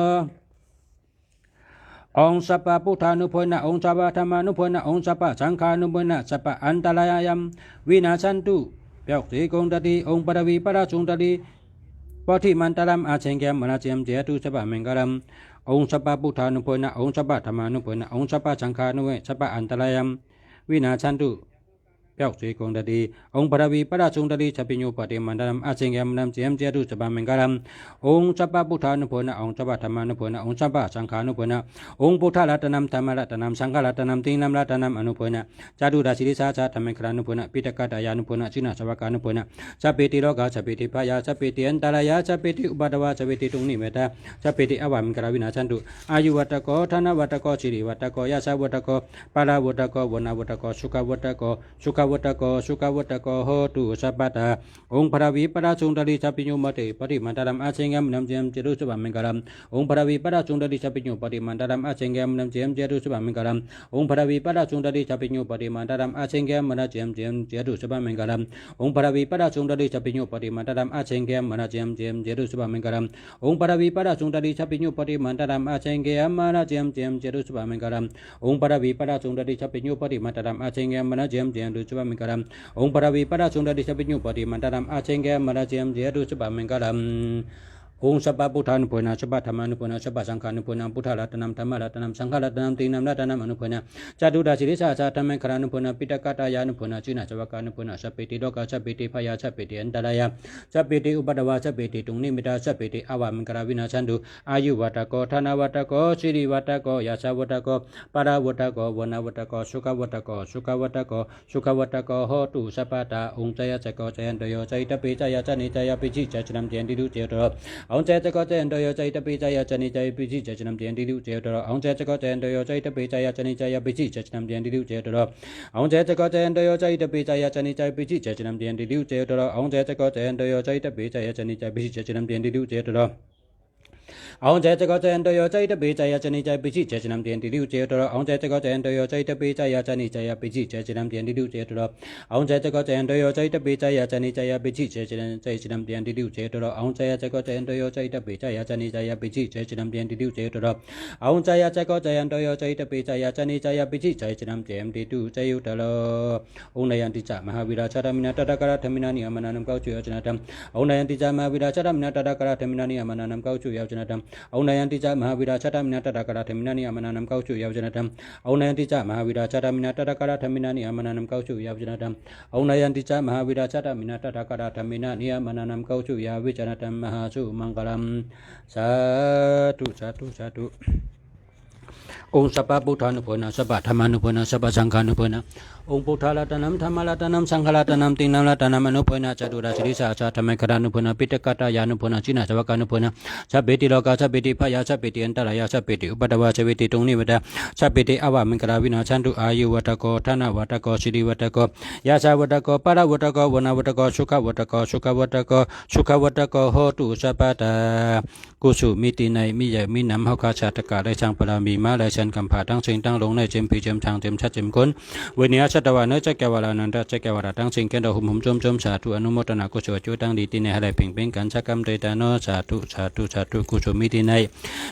A: อองสัพพะพุทธานุภนะองสัพพะธรรมานุภนะองสัพพะสังฆานุภนะสัพพะอันตรายยัมวินาชันตุเปียกสีกงตติองปรวีปราชุงตติปฏิมันตรัมอาเชงแกมมนาเจียมเจตุสัพพะเมงกรัมองสัพพะพุทธานุภนะองสัพพะธรรมานุภนะองสัพพะสังฆานุภนะสัพพะอันตรายยัมวินาชันตุเปียกสีกงตติองปรวีปราชุงตติสัพพิโยปฏิมันตรัมอาเชงแกมมนาเจียมเจตุสัพพะเมงกรัมองสัพพะพุทธานุภนะองสัพพะธรรมานุภนะองสัพพะสังฆานุภนะองพุทธรัตนัมธรรมรัตนัมสังฆรัตนัมตินัมรัตนัมอนุภนะจารุราศิริสาชาธรรมครานุภนะปิตกตายานุภนะชินาสวากานุภนะสัพพิติโลกาสัพพิติพยาสัพพิติอันตรายาสัพพิติอุปาทวาสัพพิติตุงนิเมตาสัพพิติอวัมกราวินาชันตุอายุวัตโกธนวัตโกสิริวัตโกยาสาวัตโกปาราวัตโกวนาวัตโกสุขวัตโกสุขวัตโกสุขวัตโกโหตุสัพพตาองค์พระวิปราชุงตติสัพพิโยมติปฏิมันตรัมอาเชงแกมนำเจียมเจรุสุบัมเมงกรัมองค์พระวิปราชุงตติสัพพิโยปฏิมันตรัมอาเชงแกมนำเจียมเจรุสุบัมเมงกรัมองค์พระวิปราชุงตติสัพพิโยปฏิมันตรัมอาเชงแกมมนาเจียมเจรุสุบัมเมงกรัมองค์พระวิปราชุงตติสัพพิโยปฏิมันตรัมอาเชงแกมมนาเจียมเจรุสุบัมเมงกรัมองค์พระวิปราชุงตติสัพพิโยปฏิมันตรัมอาเชงแกมมนาเจียมเจรุสุบัมเมงกรัมองค์พระวิปราชุงตติสัพพิโยปฏิมันตรัมอาเชงแกมมนาเจียมเจรุสุบัมเมงกรัมองค์พระวิปราชุงตติสัพพิโยปฏิมันตรัมอาเชงแกมมนาเจียมเจรุสุบัมเมงกรัม องค์สัพพะพุทธานุภนาสัพพะธรรมานุภนาสัพพะสังฆานุภนาพุทธรัตนัมธรรมรัตนัมสังฆรัตนัมตีนัมรัตนัมอนุภนาจตุดาสิริสาสะธรรมะครานุภนาปิตกตายานุภนาจินาจวกานุภนาสัพพิติโลกาสัพพิติพยาสัพพิติอันตรายาสัพพิติอุปดวาสัพพิติตุงนิมิตาสัพพิติอวามิกราวินาชันตุอายุวัตโกธนาวัตโกสิริวัตโกยาสาวัตโกปาราวัตโกวนาวัตโกสุขวัตโกสุขวัตโกสุขวัตโกโหตุสัพพตาองค์ใจจักโกใจอันโตโยใจตปิใจยาจนิใจยปิจิจัจนัมเจนติดุเจโตองค์ใจจักโกใจอันโตโยใจตปิใจยาจนิใจปิจิจัจนัมเจนติดุเจโตองค์ใจจักโกใจอันโตโยใจตปิใจยาจนิใจยปิจิจัจนัมเจนติดุเจโตองค์ใจจักโกใจอันโตโยใจตปิใจยาจนิใจปิจิจัจนัมเจนติดุเจโตองค์ใจจักโกใจอันโตโยใจตปิใจยาจนิใจปิจิจัจนัมเจนติดุเจโตအောင်ကျဲတကောကျဲတယောကျဲတပေကျရချနိကျပိချိကျချနံတန်တိလူကျဲတော်အောင်ကျဲတကောကျဲတယောကျဲတပေကျရချနိကျယပိချိကျချနံတန်တိလူကျဲတော်အောင်ကျဲတကောကျဲတယောကျဲတပေကျရချနိကျယပိချိကျချနံတန်တိလူကျဲတော်အောင်ကျဲတကောကျဲတယောကျဲတပေကျရချနိကျယပိချိကျချနံတန်တိလူကျဲတော်အောင်ကျဲတကောကျဲတယောကျဲတပေကျရချနိကျယပိချိကျချနံတန်တိလူကျဲယုတလောဩနယံတိကျမဟာဝိရာချရမိနာတတကရထမိနာနိအမနာနံကောချုယောချနတံဩနယံတိကျမဟာဝိရာချရမိနာတတကရထမိနာနိအမနာနံကောချုယောချနတံဩနယံတိကျမဟာဝိရာချတမိနာတတကရထမိနာနိအမနာနံကောချုယောချနတံဩနယံတိကျမဟာဝိရာချတမိနာတတကရထမိနာနိအမနာနံကောချုယောချနတံဩနယံတိကျမဟာဝိရာချတမိနာတတကရထမိနာနိအမနာနံကောချုယာဝိချနတံမဟာစုမင်္ဂလံသာတုသာတုသာတုองค์สัพพะพุทธานุภนาสัพพะธรรมานุภนาสัพพะสังฆานุภนาองค์พุทธารัตนัมธรรมรัตนัมสังฆรัตนัมตินัมรัตนัมอนุภนาจตุราสิริสาสะธรรมะครานุภนาปิตกตายานุภนาจินาจวกานุภนาสัพพิติโลกาสัพพิติพยาสัพพิติอันตรายาสัพพิติอุปดวาสัพพิติตุงนิมิตาสัพพิติอวามิกราวินาชันตุอายุวัตโกธนาวัตโกสิริวัตโกยาสาวัตโกปาราวัตโกวนาวัตโกสุขวัตโกสุขวัตโกสุขวัตโกโหตุสัพพตากุสุมิติในมิใหญ่มินำเฮาคาชาตกะได้ช่างปรามีมาได้ชันกำผาทั้งสิ่งตั้งลงในเจมพีเจมทางเจมชัดเจมคนเวเนียชัตวาเนจักแกวาลานันทจักแกวาลาทั้งสิ่งแกดหุ่มจมสาธุอนุโมทนากุศลจุตั้งดีติในให้เพ่งเพ่งกันสักกรรมเดตานสาธุสาธุสาธุกุศลมิติใน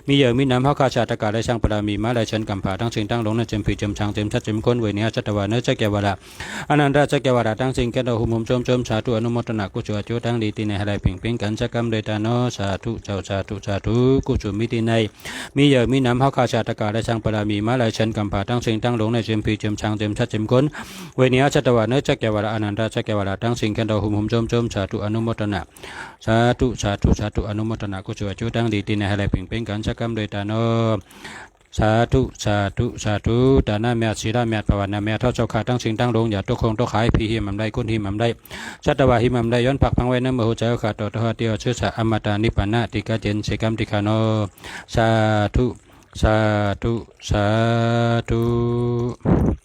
A: มีใหญ่มินำเฮาคาชาตกะได้ช่างปรามีมาได้ชันกำผาทั้งสิ่งตั้งลงในเจมพีเจมทางเจมชัดเจมคนเวเนียชัตวาเนจักแกวาลาอนันทจักแกวาลาทั้งสิ่งแกดหุ่มจมสาธุอนุโมทนากุศลจุตั้งดีติในให้เพ่งเพ่งกันสักกรรมเดตานสาธุเจ้าสาธุสาธุกุศลมิติในมีใหญ่มินำเฮาคาชาตกะได้ช่างปรามีมาได้ชันกำผาทั้งสิ่งตั้งลงในเจมพีเจมทางเจมชัดเจมคนเวเนียชัตวาเนจักแกวาลาอนันทจักแกวาลาทั้งสิ่งแกดหุ่มจมสาธุอนุโมทนาสาธุสาธุสาธุอนุโมทนากุศลจุตั้งดีติในให้เพ่งเพ่งกันสักกรรมเดตานสาธุสาธุสาธุดานาเมียศีลาเมียภาวนาเมียเท่าเจ้าข้าทั้งสิ่งตั้งลงอย่าตุกคงตุกขายพีหิมัมได้กุนหิมัมได้ชัตวาหิมัมได้ย้อนผักพังไว้น้ำมือเจ้าข้าต่อทอเตียวเชื้อสาอมตะนิพพานะติกาเจนเสกัมติคาโนสาธุสาธุสาธุ